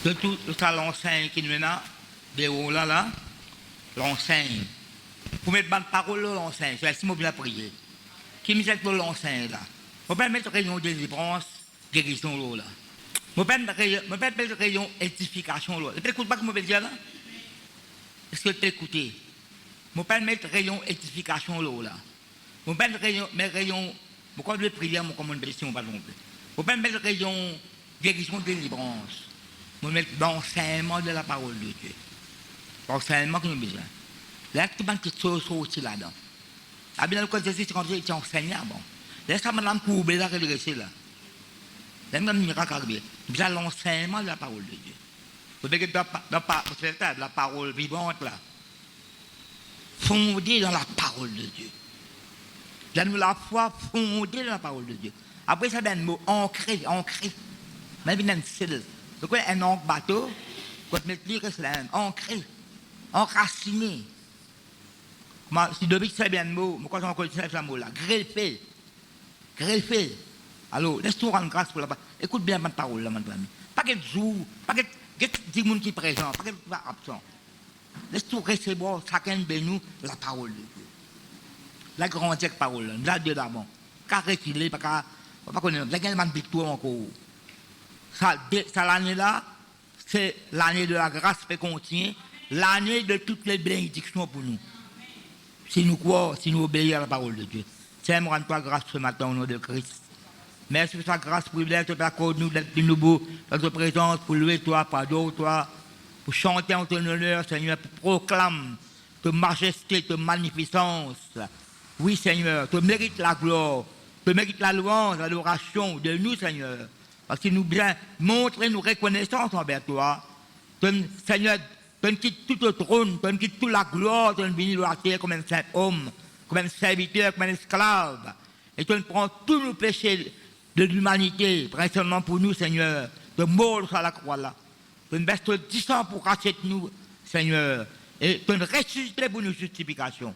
De tout ça, l'enseigne qui nous a, de haut là, l'enseigne. Pour mettre bonne parole, l'enseigne, c'est si mot bien prier. Qui me dit que l'enseigne là? On peut mettre rayon de délivrance, guérison là. On peut mettre rayon édification là. Tu écoutes pas comment je dire là? Est-ce que tu écoutes? On peut mettre rayon édification là. On peut mettre rayon, pourquoi je vais prier, mon commande question, pas non plus. On peut mettre rayon guérison de délivrance. On met l'enseignement de la parole de Dieu. L'enseignement que nous avons besoin. Là, tout le monde qui sorti là-dedans. Ah bien, le code de Jésus, quand il enseigne, bon. Là, ça m'a courbé là, redressé là. Là, même miracle arrivé. Nous avons l'enseignement de la parole de Dieu. Vous voyez que dans la parole vivante là, fondée dans la parole de Dieu. Là, nous la foi fondée dans la parole de Dieu. Après, ça donne le mot ancré. Même une cellule. Donc, un encre bateau, quand on met le c'est la même, ancré, enraciné. Si depuis que c'est bien le mot, quand on connaît ce mot-là, greffé. Alors, laisse-toi rendre grâce pour la parole. Écoute bien ma parole, là, mon ami. Pas que jour, pas que 10 personnes qui sont présents, pas que absent. Laisse-toi recevoir chacun de nous la parole de Dieu. La grande parole, la Dieu d'abord. Car reculer, pas connaître, la grande victoire encore. Ça l'année-là, c'est l'année de la grâce qui contient, l'année de toutes les bénédictions pour nous. Si nous croyons, si nous obéissons à la parole de Dieu. Seigneur, rends-toi grâce ce matin au nom de Christ. Merci pour ta grâce, privilège, te accorde nous d'être plus nouveau dans ta présence, pour louer toi, pardonner toi, pour chanter en ton honneur, Seigneur, pour proclamer ta majesté, ta magnificence. Oui, Seigneur, tu mérites la gloire, tu mérites la louange, l'adoration de nous, Seigneur. Parce que nous bien montrer nos reconnaissances envers toi. Seigneur, tu quittes tout le trône, tu quittes toute la gloire, tu viens à la terre comme un saint homme, comme un serviteur, comme un esclave. Et tu prends tous nos péchés de l'humanité, principalement pour nous, Seigneur, de mort sur la croix là. Tu baisses le 10 ans pour racheter nous, Seigneur. Et tu ressusciter pour nos justifications.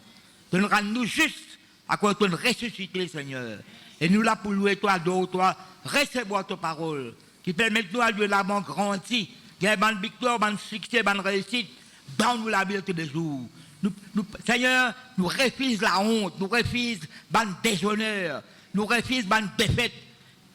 Tu nous rends nous justes à cause de tu ressusciter, Seigneur. Et nous là pour louer toi, adorer toi, recevoir ta parole, qui permet nous à Dieu l'avant grandi, qu'il y ait une victoire, une succès, une réussite, dans nous la vie tous les jours. Seigneur, nous refusons la honte, nous refusons le déshonneur, nous refusons la défaite.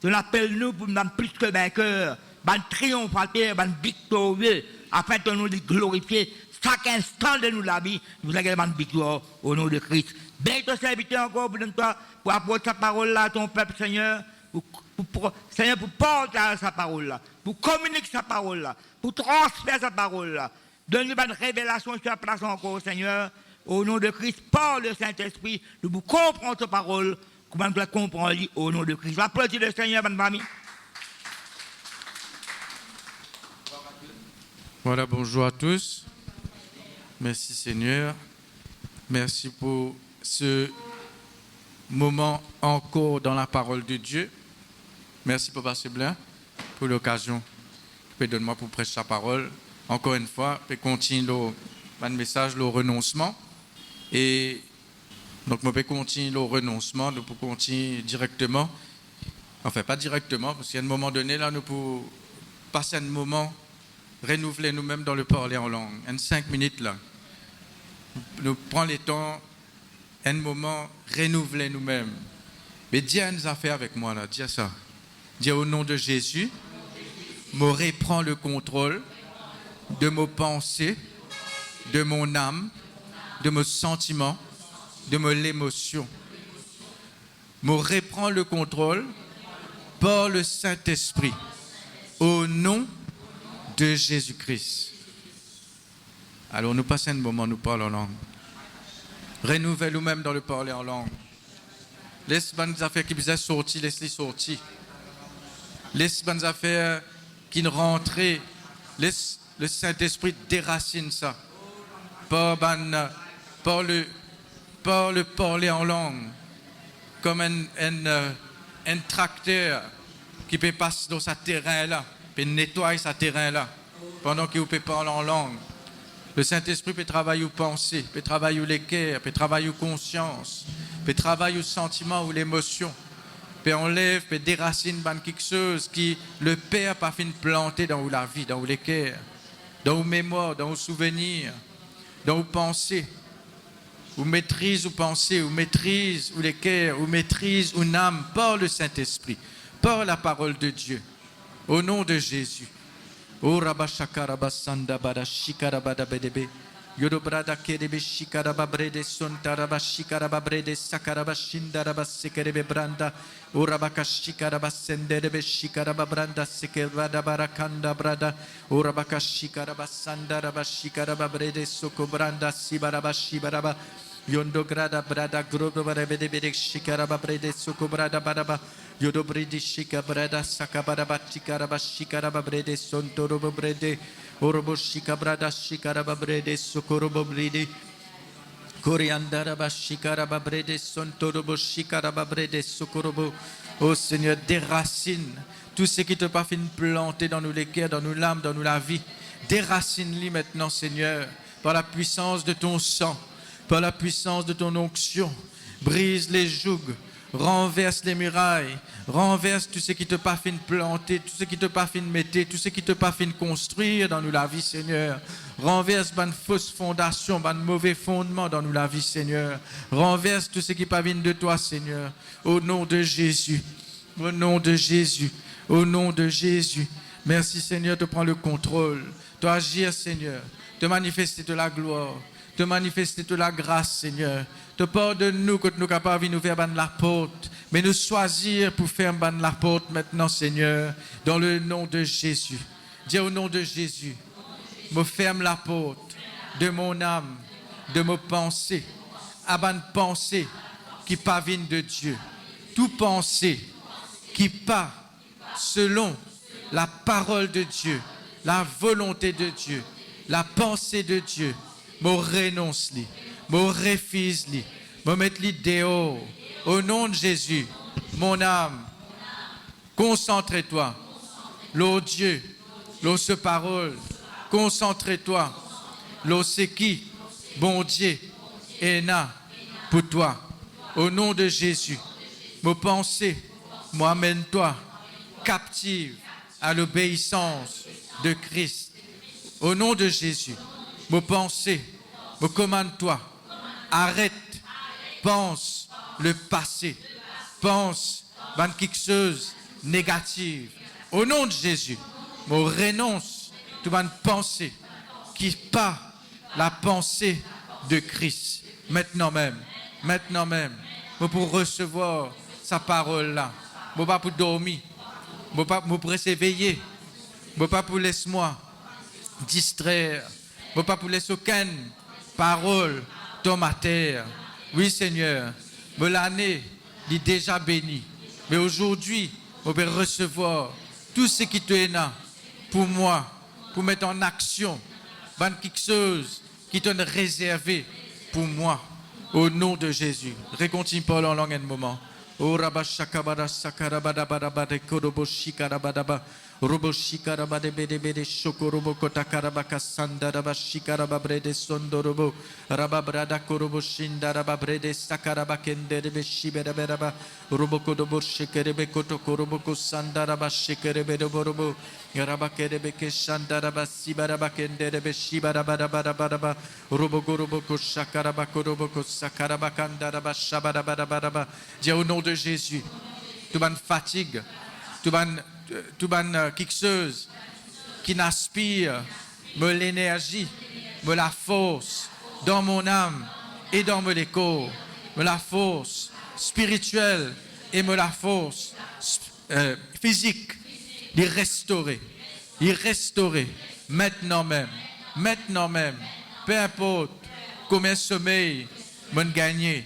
Tu l'appelles nous pour nous plus que vainqueurs, un triomphateur, un victorieux, afin de nous glorifier. Chaque instant de nous la vie, nous avons une victoire au nom de Christ. Bénis ton serviteur encore pour apporter sa parole là à ton peuple, Seigneur. Seigneur, pour porter sa parole là, pour communiquer sa parole là, pour transférer sa parole là. Donne-nous une révélation sur la place encore, Seigneur. Au nom de Christ, par le Saint-Esprit, nous comprenons ta parole, comme nous la comprenons au nom de Christ. Applaudis le Seigneur, bonne famille. Voilà, bonjour à tous. Merci Seigneur. Merci pour ce moment encore dans la parole de Dieu. Merci Papa Seblin pour l'occasion que tu donnes-moi pour prêcher sa parole. Encore une fois, je continue le message, le renoncement. Et donc, je vais continuer le renoncement, nous pouvons continuer directement. Enfin, pas directement, parce qu'à un moment donné, là, nous pouvons passer un moment, renouveler nous-mêmes dans le parler en langue. En 5 minutes, là. Nous prenons le temps, un moment, renouveler nous-mêmes. Mais Dieu nous a fait avec moi, là. Dis ça. Dis au nom de Jésus, me reprends le contrôle de mes pensées, de mon âme, de mes sentiments, de mon émotion. Me reprends le contrôle par le Saint-Esprit. Au nom de Jésus-Christ. Alors nous passons un moment, nous parlons en langue. Renouvelle nous-mêmes dans le parler en langue. Laisse les affaires qui vous sortir, laisse-les sortir. Laisse les affaires qui ne rentrent. Laisse le Saint-Esprit déracine ça. Par le parler en langue. Comme un tracteur qui peut passer dans sa terrain là, peut nettoyer sa terrain là, pendant qu'il peut parler en langue. Le Saint-Esprit peut travailler aux pensées, peut travailler aux cœurs, peut travailler aux consciences, peut travailler aux sentiments ou l'émotion, Père, enlève, Père, déracine quelque chose qui le Père pas fin planter dans la vie, dans les cœurs, dans vos mémoires, dans vos souvenirs, dans vos pensées. Ou maîtrise ou pensée, ou maîtrise ou les cœurs, ou maîtrise ou âme par le Saint-Esprit, par la parole de Dieu. Au nom de Jésus. O rabashakarabasanda badashikarabadabedebe. Yodobrada kerebe shikarababrede sontarabashikarababrede sakarabashindarabassekerebe branda. O rabakashikarabasenderebe shikarababranda sekeradabarakanda brada. O rabakashikarabasandarabashikarababrede sokobranda sibarabashibaraba. Yondo grada brada grodo barebede shikaraba brede sokobrada baraba yodo bredi shikabrada sakabaraba chikaraba shikaraba brede sontorobo brede orobo shikabrada shikaraba brede sokorobo brede coriandaraba shikaraba brede sontorobo shikaraba brede sokorobo. Oh Seigneur, déracine tout ce qui te pas fin planter dans nous les cœurs, dans nous l'âme, dans nous la vie. Déracine-les maintenant, Seigneur, par la puissance de ton sang. Par la puissance de ton onction, brise les jougs, renverse les murailles, renverse tout ce qui te pas fin planter, tout ce qui te pas fin mettre, tout ce qui te pas fin construire dans nous la vie, Seigneur. Renverse ban fausse fondation, ban mauvais fondement dans nous la vie, Seigneur. Renverse tout ce qui pas vient de toi, Seigneur. Au nom de Jésus, au nom de Jésus, au nom de Jésus. Merci, Seigneur, de prendre le contrôle, de agir, Seigneur, de manifester de la gloire. De manifester de la grâce, Seigneur. De pardonne-nous que nous sommes capables de nous faire ban la porte, mais nous choisir pour faire ban la porte maintenant, Seigneur, dans le nom de Jésus. Dis au nom de Jésus, me ferme la porte de mon âme, de mes pensées, à ban pensée qui pas vienne de Dieu. Tout pensée qui pas selon la parole de Dieu, la volonté de Dieu, la pensée de Dieu. Je renonce-li, je refuse-li, je mets-li dehors. Au nom de Jésus, mon âme, concentre-toi. L'eau Dieu, l'eau ce parole, concentre-toi. L'eau c'est qui, bon Dieu, est là pour toi. Au nom de Jésus, mes pensées, m'amène-toi captive à l'obéissance de Christ. Au nom de Jésus. Mes pensées, me commande-toi. Arrête, pense le passé, pense dans quelque chose de négatif. Au nom de Jésus, je renonce toute bonne pensée qui pas la pensée de Christ. Maintenant même, pour recevoir sa parole là, je pas pour dormir, je pas pour s'éveiller, je pas pour laisse-moi distraire. Je ne pas pour laisser aucune parole dans ma terre. Oui, Seigneur, l'année est déjà bénie. Mais aujourd'hui, je vais recevoir tout ce qui te est là pour moi, pour mettre en action quelque chose qui te est réservé pour moi. Au nom de Jésus. Recontinue parler en langue un moment. O rabashakabada sakarabada korobo shikarabada robo shikarabade bede bede shokorobo kotakarabaka sandaraba shikarababrede sondorobo rababrada korobo shindarababrede sakarabakendere shiberaba robo kodobo shikerebe kotokorobo kosandaraba shikerebe robo rabakerebe keshandaraba sibarabakendere shibarabarabaraba robo gorobo koshakarabakorobo kosakarabakandaraba shabarabarabaraba. Dis au nom de Jésus, toute bonne fatigue, toute bonne quelque chose qui n'aspire, me l'énergie, me la force dans mon âme et dans mon corps, me la force spirituelle et me la force physique, les restaurer maintenant même, peu importe combien de sommeil me gagner,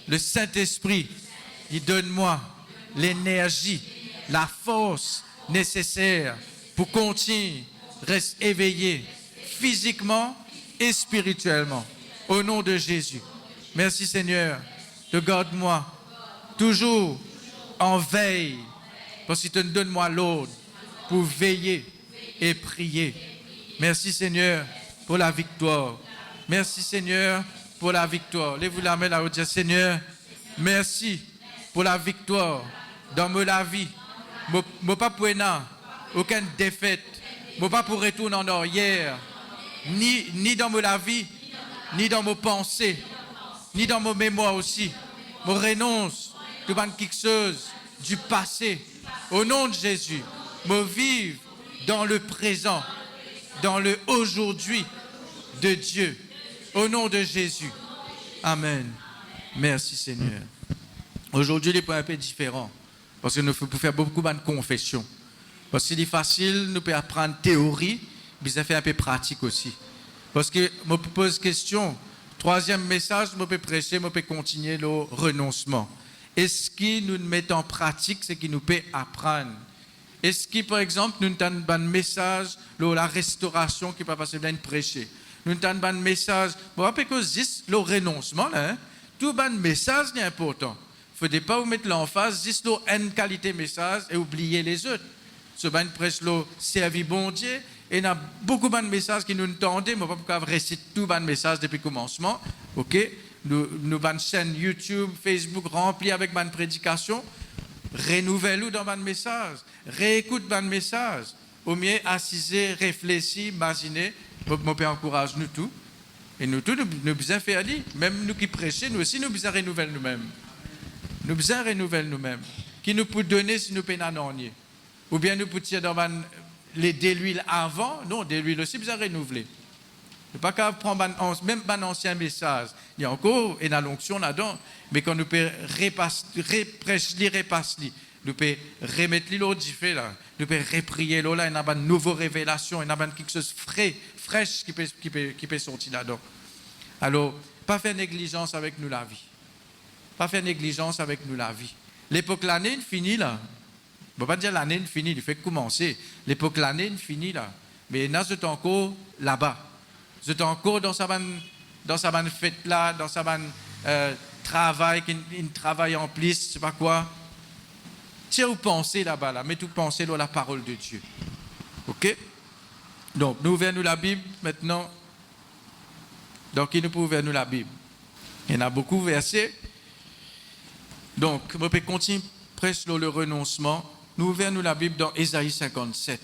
le Saint-Esprit, il donne-moi l'énergie, la force nécessaire pour continuer, rester éveillé physiquement et spirituellement. Au nom de Jésus. Merci Seigneur, de garde-moi toujours en veille, parce que tu me donnes moi l'ordre pour veiller et prier. Merci Seigneur pour la victoire. Merci Seigneur pour la victoire. Lève-vous la main là-haut, Seigneur, merci pour la victoire dans la vie. Je pas pour aucune défaite. Je pas pour retourner en arrière. Ni dans la vie, ni dans mes pensées, ni dans mes mémoires aussi. Je renonce tout quelque chose du passé. Au nom de Jésus, je vive dans le présent, dans le aujourd'hui de Dieu. Au nom de Jésus. Amen. Merci Seigneur. Aujourd'hui, les points un peu différents. Parce que nous pouvons faire beaucoup de confessions. Parce que c'est facile, nous pouvons apprendre théorie, mais ça fait un peu pratique aussi. Parce que je me pose question, troisième message, je peux prêcher, je peux continuer le renoncement. Est-ce que nous mettons en pratique ce qui nous peut apprendre? Est-ce que, par exemple, nous avons un message, la restauration qui peut passer bien prêcher? Nous avons un message, bon, après que juste le renoncement, là, tout un message est important. Il ne faut pas vous mettre l'emphase, juste une qualité message et oublier les autres. Ce ban prêche le servir bon Dieu, et il y a beaucoup de messages qui nous entendent, mais on ne va pas réciter tout le message depuis le commencement. Ok? Nous avons une chaîne YouTube, Facebook remplie avec une prédication. Renouvelle-nous dans le message. Réécoute le message. Au mieux, assisez, réfléchissez, imaginez. Mon Père encourage nous tous. Et nous tous, nous besoin faire dire. Même nous qui prêchons, nous aussi, nous besoin renouveler nous-mêmes. Nous besoin renouveler nous-mêmes. Qui nous peut donner si nous payons un ou bien nous pouvons tirer dans les de l'huile avant. Non, de l'huile aussi, besoin renouveler. Ne pas qu'à prendre même un ancien message. Il y a encore une l'onction là-dedans. Mais quand nous pouvons repasser, nous pouvons remettre l'autre fait là. Nous pouvons reprier là, il y a une nouvelle révélation, il y a quelque chose de fraîche qui peut sortir là-dedans. Alors, pas faire négligence avec nous la vie. Pas faire négligence avec nous la vie. L'époque l'année finie là. On ne va pas dire l'année finie, il fait commencer. L'époque l'année finie là. Mais nous sommes encore là-bas. Nous sommes encore dans sa fête là, dans sa travail, qui travaille en plus, je ne sais pas quoi. Tiens, vous pensez là-bas, là, mais tout pensez dans la parole de Dieu. Ok? Donc, nous ouvrons la Bible maintenant. Donc, il nous peut ouvrir nous la Bible. Il y en a beaucoup de versets. Donc, on peut continuer presque le renoncement. Nous ouvrons la Bible dans Ésaïe 57.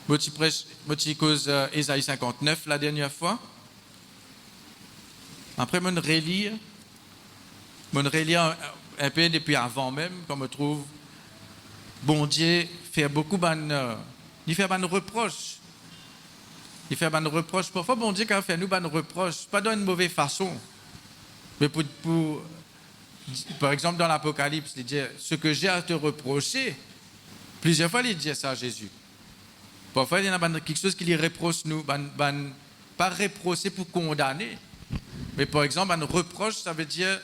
Je cause Ésaïe 59 la dernière fois. Après, je vais relire un peu depuis avant même, comme je trouve, bon Dieu fait beaucoup il fait de reproches. Il fait de reproches. Parfois, bon Dieu, quand il fait nous de reproches, pas d'une mauvaise façon. Mais par exemple, dans l'Apocalypse, il dit ce que j'ai à te reprocher. Plusieurs fois, il dit ça à Jésus. Parfois, il y en a quelque chose qui lui reproche nous. Pas reprocher pour condamner. Mais par exemple, un reproche, ça veut dire,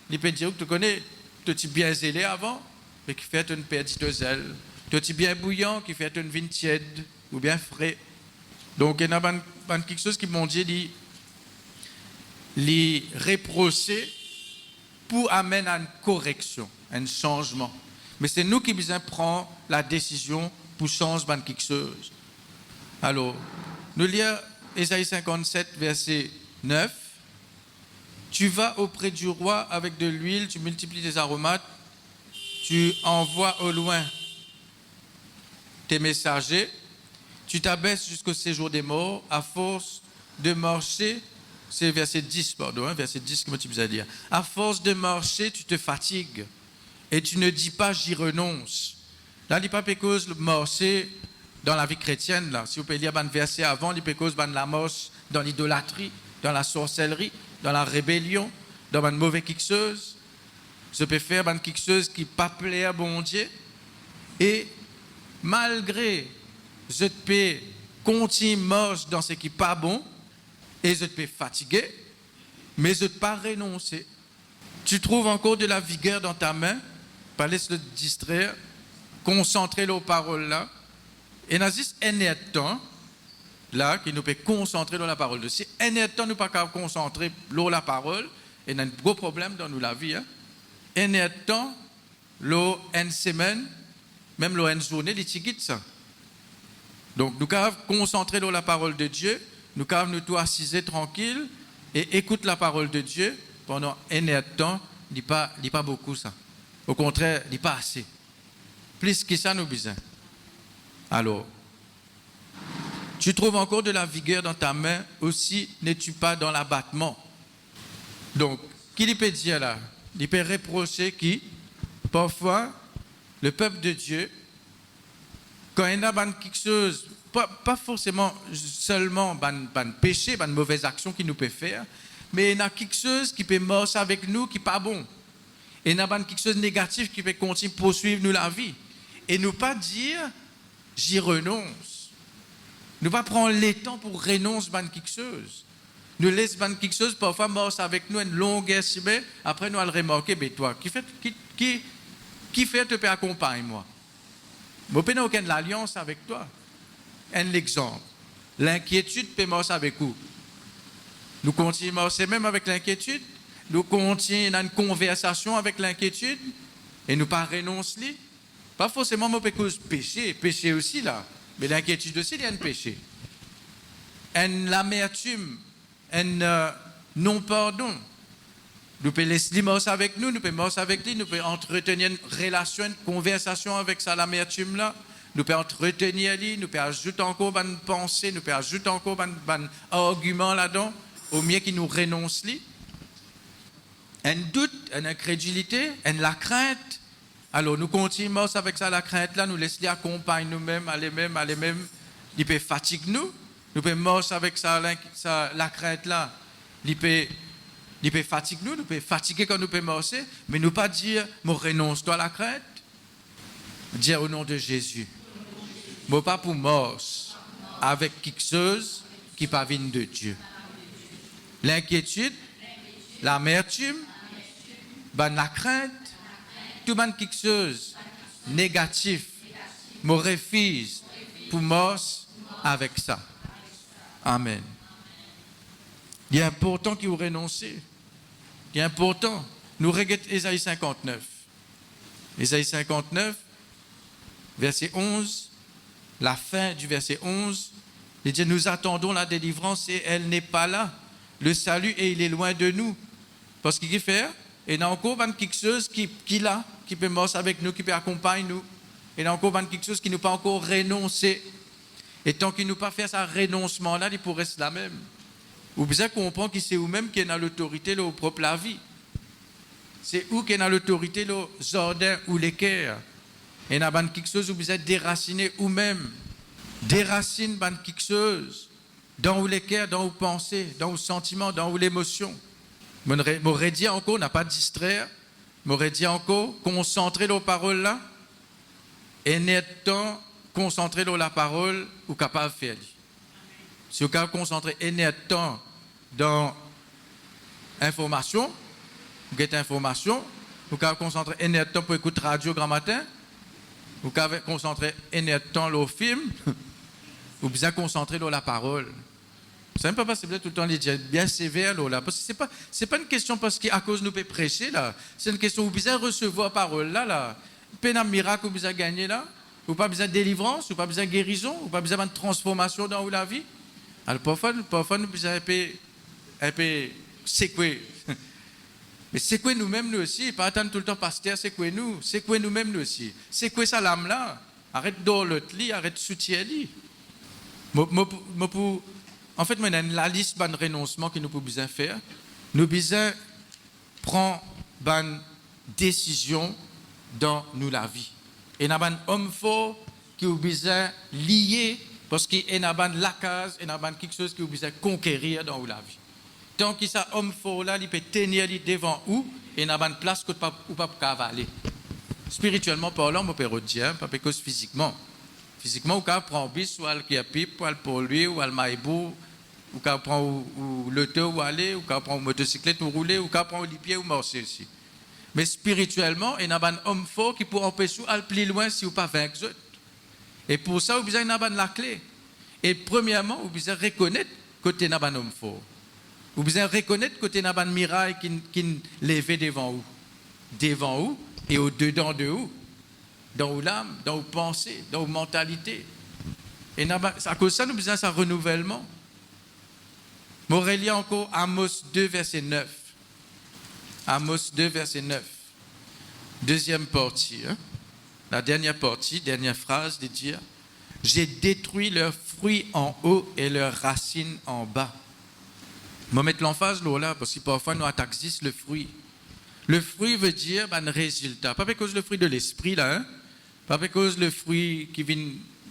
il peut dire que tu connais, tu es bien zélé avant, mais qui fait une perte de zèle. Tu es bien bouillant, qui fait une vigne tiède ou bien frais. Donc, il y a quelque chose qui m'ont dit, les reprocher pour amener à une correction, un changement. Mais c'est nous qui devons prendre la décision pour changer quelque chose. Alors, nous lisons Ésaïe 57, verset 9. Tu vas auprès du roi avec de l'huile, tu multiplies tes aromates, tu envoies au loin tes messagers, tu t'abaisses jusqu'au séjour des morts, à force de marcher, c'est verset 10, pardon, verset 10, comment tu veux dire. À force de marcher, tu te fatigues et tu ne dis pas j'y renonce. Là, il n'y a pas de marcher dans la vie chrétienne. Là. Si vous pouvez lire un verset avant, il y a la marche dans l'idolâtrie, dans la sorcellerie, dans la rébellion, dans une mauvaise quelque chose. Je peux faire quelque chose qui ne pas plaire à bon Dieu. Et malgré, je peux continuer marche dans ce qui n'est pas bon, et je peux fatiguer, mais je ne peux pas renoncer. Tu trouves encore de la vigueur dans ta main, pas laisse le distraire, concentrer les paroles là, et il y a juste un temps là qui nous peut concentrer dans la parole de Dieu. Si un temps nous pas concentrer dans la parole, il y a un gros problème dans nous la vie. Un temps, une semaine, même une journée, il tigite ça. Donc nous pouvons concentrer dans la parole de Dieu, nous pouvons nous tout assiser tranquille et écoute la parole de Dieu pendant un temps, il n'y a pas beaucoup ça. Au contraire, il n'est pas assez. Plus que ça, nous besoin. Alors, tu trouves encore de la vigueur dans ta main, aussi n'es-tu pas dans l'abattement. Donc, qui il peut dire là? Il peut reprocher qui? Parfois, le peuple de Dieu, quand il y a quelque chose, pas forcément seulement ban péché, ban mauvaise action qu'il nous peut faire, mais il y a quelque chose qui peut marcher avec nous qui n'est pas bon. Et il y a quelque chose de négatif qui peut continuer à poursuivre nous la vie. Et nous pas dire, j'y renonce. Nous pas prendre le temps pour renoncer à quelque chose. Nous laissons quelque chose, parfois marcher avec nous une longue semaine, après nous allons remarquer, mais toi, qui fait te peut accompagner moi? Je n'ai aucune alliance avec toi. Un exemple. L'inquiétude peut marcher avec vous. Nous continuons à marcher même avec l'inquiétude. Nous continuons dans une conversation avec l'inquiétude et nous pas renoncer. Pas forcément à cause péché. Péché aussi là. Mais l'inquiétude aussi, il y a un péché. L'amertume, un non-pardon. Nous pouvons laisser marcher avec nous, nous pouvons marcher avec lui, nous pouvons entretenir une relation, une conversation avec ça, l'amertume là. Nous pouvons entretenir lui, nous pouvons ajouter encore une pensée, nous pouvons ajouter encore un argument là-dedans, au mieux qu'il nous renonce lui. Un doute, une incrédulité, la crainte. Alors nous continuons avec ça, la crainte là, nous laissons accompagner nous-mêmes, aller même. Il peut fatiguer nous. Nous pouvons marcher avec ça, la crainte là. Il peut fatiguer nous pouvons fatiguer quand nous pouvons marcher, mais nous pas dire, je renonce-toi à la crainte. Dire au nom de Jésus. Je pas pour marcher avec quelque chose qui ne vient pas de Dieu. L'inquiétude, l'amertume, la crainte, tout quelque chose négatif, je refuse pour marcher avec ça. Amen. Il est important que vous renoncez. Il est important. Nous regardons Ésaïe 59. Ésaïe 59, verset 11, la fin du verset 11, il dit, nous attendons la délivrance et elle n'est pas là. Le salut, et il est loin de nous. Parce qu'il fait, il y a encore quelque chose qui peut marcher avec nous, qui peut accompagner nous. Il y a encore quelque chose qui nous pas encore renoncer. Et tant qu'il nous pas fait ce renoncement-là, il pourrait rester là même. Vous besoin comprendre que c'est vous-même qui a l'autorité de votre propre la vie. C'est vous qui a l'autorité de vos jardins ou les cœurs. Et il y a quelque chose où vous êtes déraciner vous-même. Déracine quelque chose dans vos cœurs, dans vos pensées, dans vos sentiments, dans vos émotions. M'aurait dit encore, n'a pas distraire. M'aurait dit encore, concentrer nos paroles là. Et nettement concentrer sur la parole ou capable de faire. Si vous pouvez concentrer énormément dans l'information, vous avez information, vous pouvez concentrer énormément pour écouter radio grand matin, vous pouvez concentrer énormément sur le film, vous pouvez concentrer sur la parole. C'est même pas possible tout le temps de dire bien sévère là, parce que c'est pas une question parce qu'à cause nous peut prêcher là, c'est une question où vous avez recevoir parole là, peine un miracle vous avez gagné là. Ou pas besoin de délivrance, ou pas besoin de guérison, ou pas besoin de transformation dans la vie. Alors parfois nous besoin un peu secouer. Mais secouer nous-mêmes nous aussi, pas attendre tout le temps pasteur, secouer nous-mêmes nous aussi. Secouer ça l'âme là. Arrête d'or l'autre lit, arrête de soutien lit. En fait, moi, la liste de renoncement que nous pouvons besoin faire. Nous besoin prendre une décision dans nous la vie. Et il y a un homme fort qui a besoin de lier parce qu'il y a la case, il y a quelque chose qui a besoin de conquérir dans la vie. Tant que ça homme fort là, il peut tenir devant vous et il y a une place que vous ne pouvez pas cavaler. Spirituellement parlant, on peut dire, pas parce que physiquement. Physiquement, vous pouvez prendre un bus, ou aller pipe, ou aller pour lui, ou aller maïbou, ou pouvez prendre l'auto, ou aller, ou pouvez prendre une motocyclette, ou rouler, ou pouvez prendre les pieds, ou marcher aussi. Mais spirituellement, il y a un homme fort qui peut empêcher d'aller plus loin si vous ne pouvez pas vaincre. Et pour ça, vous avez la clé. Et premièrement, vous avez reconnaître que vous avez un homme fort. Vous avez reconnaître que vous avez un miracle qui lève devant vous. Devant vous et au-dedans de vous. Dans vos âmes, dans vos pensées, dans vos mentalités. Et à cause de ça, nous avons un renouvellement. Morelia encore, Amos 2, verset 9. Amos 2, verset 9. Deuxième partie, hein? La dernière partie, dernière phrase de dire « J'ai détruit leurs fruits en haut et leurs racines en bas ». Je vais mettre l'emphase là, parce que parfois nous attaquons le fruit. Le fruit veut dire un résultat. Pas parce que le fruit de l'esprit, là, hein? Pas parce que le fruit qui vient,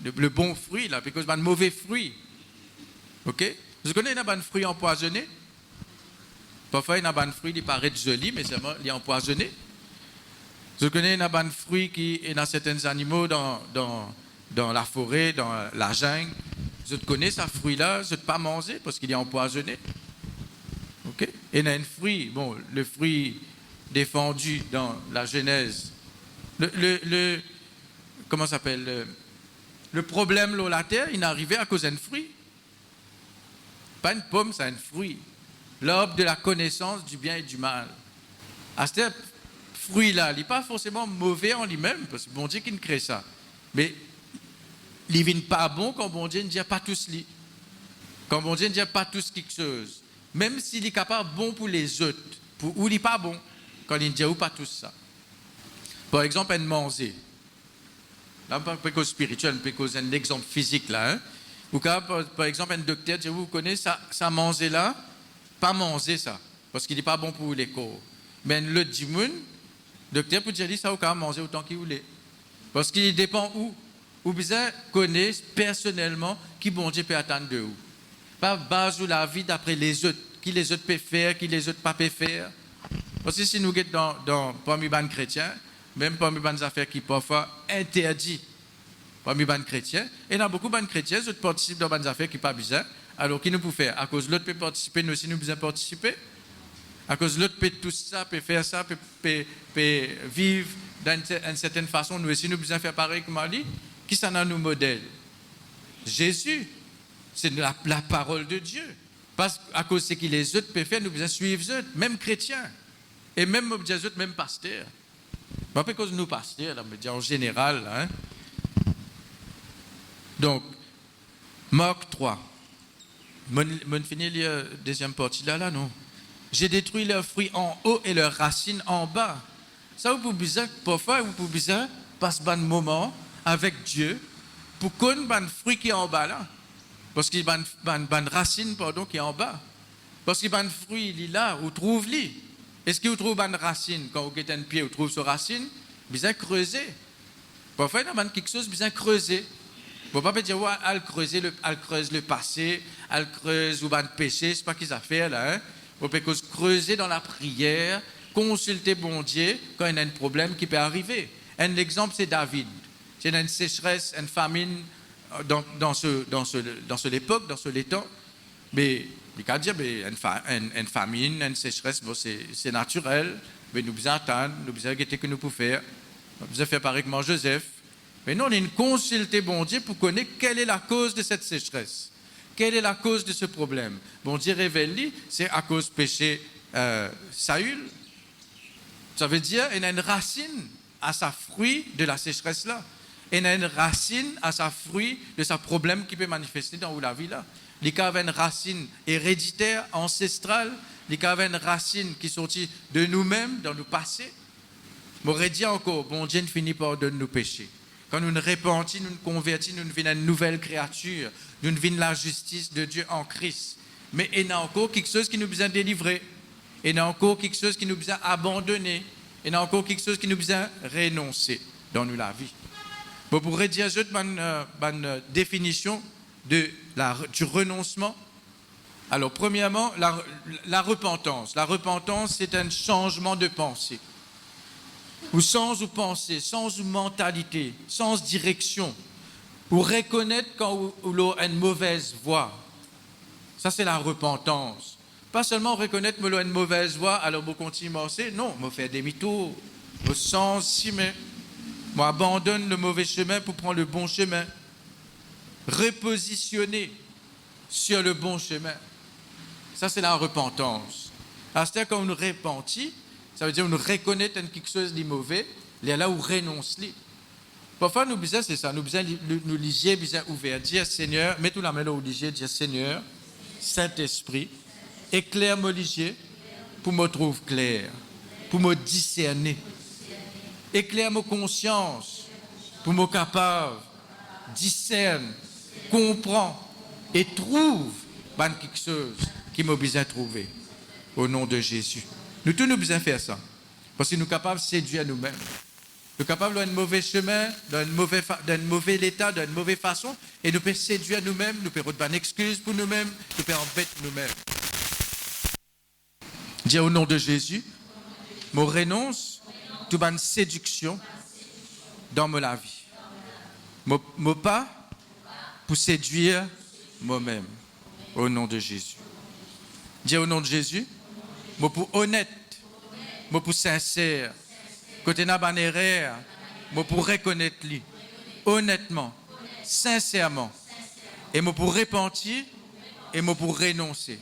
le bon fruit, là, parce que un mauvais fruit. Ok? Vous connaissez un fruit empoisonné? Parfois, il y a un fruit qui paraît joli, mais seulement il est empoisonné. Je connais un fruit qui est dans certains animaux, dans la forêt, dans la jungle. Je connais ce fruit-là, je ne peux pas manger parce qu'il est empoisonné. Ok? Et il y a un fruit, bon, le fruit défendu dans la Genèse. Comment ça s'appelle? Le problème de la terre, il est arrivé à cause d'un fruit. Pas une pomme, c'est un fruit. L'arbre de la connaissance du bien et du mal. À ce fruit-là, il n'est pas forcément mauvais en lui-même, parce que bon Dieu qui ne crée ça. Mais il n'est pas bon quand bon Dieu ne dit pas tous lui. Quand bon Dieu ne dit pas tous quelque chose. Même s'il est capable bon pour les autres, ou il n'est pas bon quand il ne dit pas tout ça. Par exemple, un manger. Là, pas cause spirituelle, mais cause un exemple physique là. Hein? Ou quand, par exemple, un docteur dit, vous connaissez ça manger là, pas manger ça, parce qu'il n'est pas bon pour les corps. Mais l'autre du monde, le docteur peut dire ça, ou quand manger autant qu'il voulait. Parce qu'il dépend où. Ou bien connaît personnellement qui bon Dieu peut attendre de où. Pas base ou la vie d'après les autres, qui les autres peuvent faire, qui les autres pas peuvent faire. Parce que si nous sommes parmi les chrétiens, même parmi les affaires qui parfois interdits parmi les chrétiens, et il y a beaucoup de chrétiens qui participent dans les affaires qui ne sont pas bizarres, alors qui nous peut faire? À cause de l'autre peut participer, nous aussi nous besoin participer. À cause de l'autre peut tout ça, peut faire ça, peut vivre d'une certaine façon, nous aussi nous besoin faire pareil comme Ali. Qui s'en a nous modèle? Jésus. C'est la parole de Dieu. Parce qu'à cause de ce que les autres peuvent faire, nous besoin suivre les autres, même chrétiens. Et même les autres, même pasteurs. Pas parce que nous pasteurs, mais en général. Hein? Donc, Marc 3. Je finis la deuxième partie là, non? J'ai détruit leurs fruits en haut et leurs racines en bas. Ça, vous pouvez besoin, parfois, vous pouvez besoin passer un moment avec Dieu pour connaître un fruit qui est en bas là. Parce qu'il y a une racine qui est en bas. Parce qu'il y a un fruit il est là, vous trouvez-le. Est-ce que vous trouvez une racine? Quand vous êtes un pied, vous trouvez cette racine? Vous creuser. Parfois, il y a quelque chose besoin creuser. Vous ne pouvez pas dire, ouais, elle creuse le passé, elle creuse ou le péché, ce n'est pas qu'ils ont fait là. Hein? Vous pouvez creuser dans la prière, consulter bon Dieu quand il y a un problème qui peut arriver. Un exemple, c'est David. Il y a une sécheresse, une famine dans ce l'époque, dans ce temps. Mais il peut dire, une famine, une sécheresse, bon, c'est naturel. Mais nous devons attendre, nous devons guetter que nous pouvons faire. Nous devons faire pareil comme Joseph. Mais non, on a consulter bon Dieu pour connaître quelle est la cause de cette sécheresse. Quelle est la cause de ce problème? Bon Dieu révèle, c'est à cause du péché Saül. Ça veut dire qu'il y a une racine à sa fruit de la sécheresse-là. Il y a une racine à sa fruit de sa problème qui peut manifester dans la vie là. Il y a une racine héréditaire, ancestrale. Il y a une racine qui est sortie de nous-mêmes, dans nos passés. M'aurait dit encore, bon Dieu finit par donner nos péchés. Quand nous nous repentons, nous nous convertissons, nous devenons une nouvelle créature. Nous devenons la justice de Dieu en Christ. Mais il y a encore quelque chose qui nous besoin délivrer. Il y a encore quelque chose qui nous besoin abandonner. Il y a encore quelque chose qui nous besoin renoncer dans nous la vie. Bon, pour dire une définition du renoncement. Alors, premièrement, la repentance. La repentance, c'est un changement de pensée. Ou sans ou pensée, sans ou mentalité, sans direction. Ou reconnaître quand on a une mauvaise voie. Ça, c'est la repentance. Pas seulement reconnaître que l'on a une mauvaise voie, alors on continue à marcher. Non, on fait demi-tour. Au sens si, mais on abandonne le mauvais chemin pour prendre le bon chemin. Repositionner sur le bon chemin. Ça, c'est la repentance. C'est-à-dire quand on nous repentit, ça veut dire qu'on nous reconnaît quelque chose de mauvais, il y a là où on renonce. Parfois, nous besoin, c'est ça, nous besoin nous liger, besoin ouvert. Dire Seigneur, mets tout la main là où liger, dire Seigneur, Saint-Esprit, éclaire mon liger pour me trouver clair, pour me discerner. Éclaire ma conscience pour me capable, discerne, comprend et trouve quelque chose qui m'a besoin de trouver. Au nom de Jésus. Nous tous nous besoin faire ça. Parce que nous sommes capables de séduire nous-mêmes. Nous sommes capables d'un mauvais chemin, d'un mauvais état, d'une mauvaise façon, et nous pouvons séduire nous-mêmes, nous pouvons faire une excuse pour nous-mêmes, nous pouvons embêter nous-mêmes. Dis au nom de Jésus, je renonce à toute une séduction dans ma vie. Je pas pour séduire moi-même. Au nom de Jésus. Dis au nom de Jésus, je pour honnête, je pour sincère. Côté n'a pas erreur, je pour reconnaître lui, honnêtement, sincèrement. Et je pour repentir et je pour renoncer.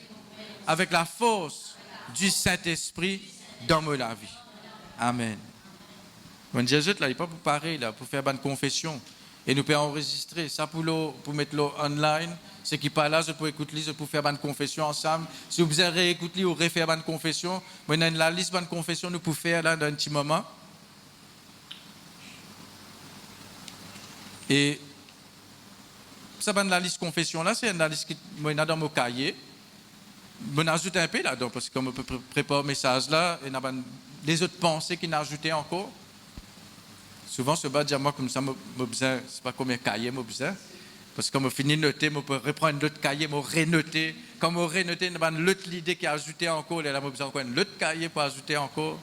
Avec la force du Saint-Esprit dans ma vie. Amen. Bon, Jésus, là, il n'est pas pour parler, là, pour faire une confession. Et nous pouvons enregistrer ça pour mettre online. Ceux qui parlent là, je peux écouter, je peux faire une confession ensemble. Si vous avez réécouté ou refaire une confession, moi, dans la liste de confession, nous pouvons faire là dans un petit moment. Et ça, dans la liste de confession là, c'est la liste qui est dans mon cahier. Je ajoute un peu là-dedans, parce que comme on peut préparer le message là, il y a les autres pensées qui n'ajoutaient encore. Souvent, ce bas dire moi comme ça, je ne sais pas combien de cahiers j'ai besoin. Parce que quand je finis de noter, je peux reprendre l'autre cahier, je renoter. Quand je renoter, il y a l'autre idée qui a ajouté encore, et là, j'ai besoin encore l'autre cahier pour ajouter encore.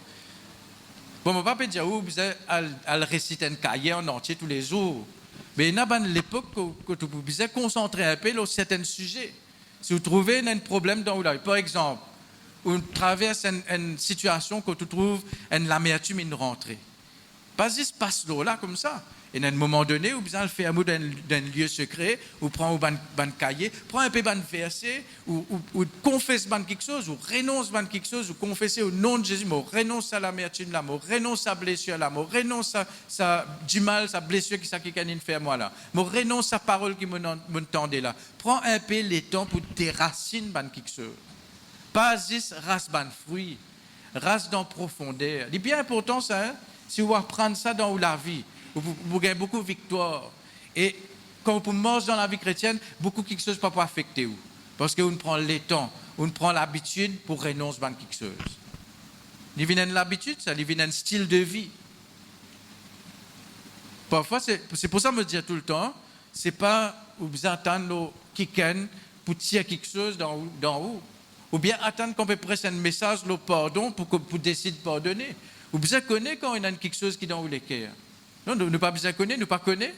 Bon, je ne vais pas dire où besoin de réciter un cahier en entier tous les jours. Mais il y a l'époque que tu peux besoin de concentrer un peu sur certains sujets. Si vous trouvez un problème dans vous, par exemple, ou traverse une situation que tu trouves l'amertume une rentrée. Pas juste passe l'eau là comme ça. Et à un moment donné, vous besoin de faire un mot d'un lieu secret, ou prend un cahier, prend un peu de verset, ou confesse quelque chose, ou renonce quelque chose, ou confesser au nom de Jésus, mais renonce à l'amertume là, mais renonce à la blessure là, mais renonce à du mal, sa blessure qui s'est fait moi là, mais renonce à la parole qui m'entendait là. Prends un peu le temps pour déraciner quelque chose. Pas juste race ban fruit, race dans profondeur. C'est bien important ça, hein? Si vous apprenez ça dans la vie, vous gagnez beaucoup de victoires. Et quand vous marchez dans la vie chrétienne, beaucoup de quelque chose ne peut pas affecter vous. Parce que vous prenez le temps, vous prenez l'habitude pour renoncer à quelque chose. Il vient de l'habitude, ça, il vient d'un style de vie. Parfois, c'est pour ça que je me dis tout le temps, c'est pas vous attendre quelqu'un pour tirer quelque chose dans vous. Ou bien attendre qu'on peut presser un message, le pardon, pour décider de pardonner. Vous besoin connaître quand il y a quelque chose qui est dans le cœur. Non, nous pas besoin connaître, nous pas connaître.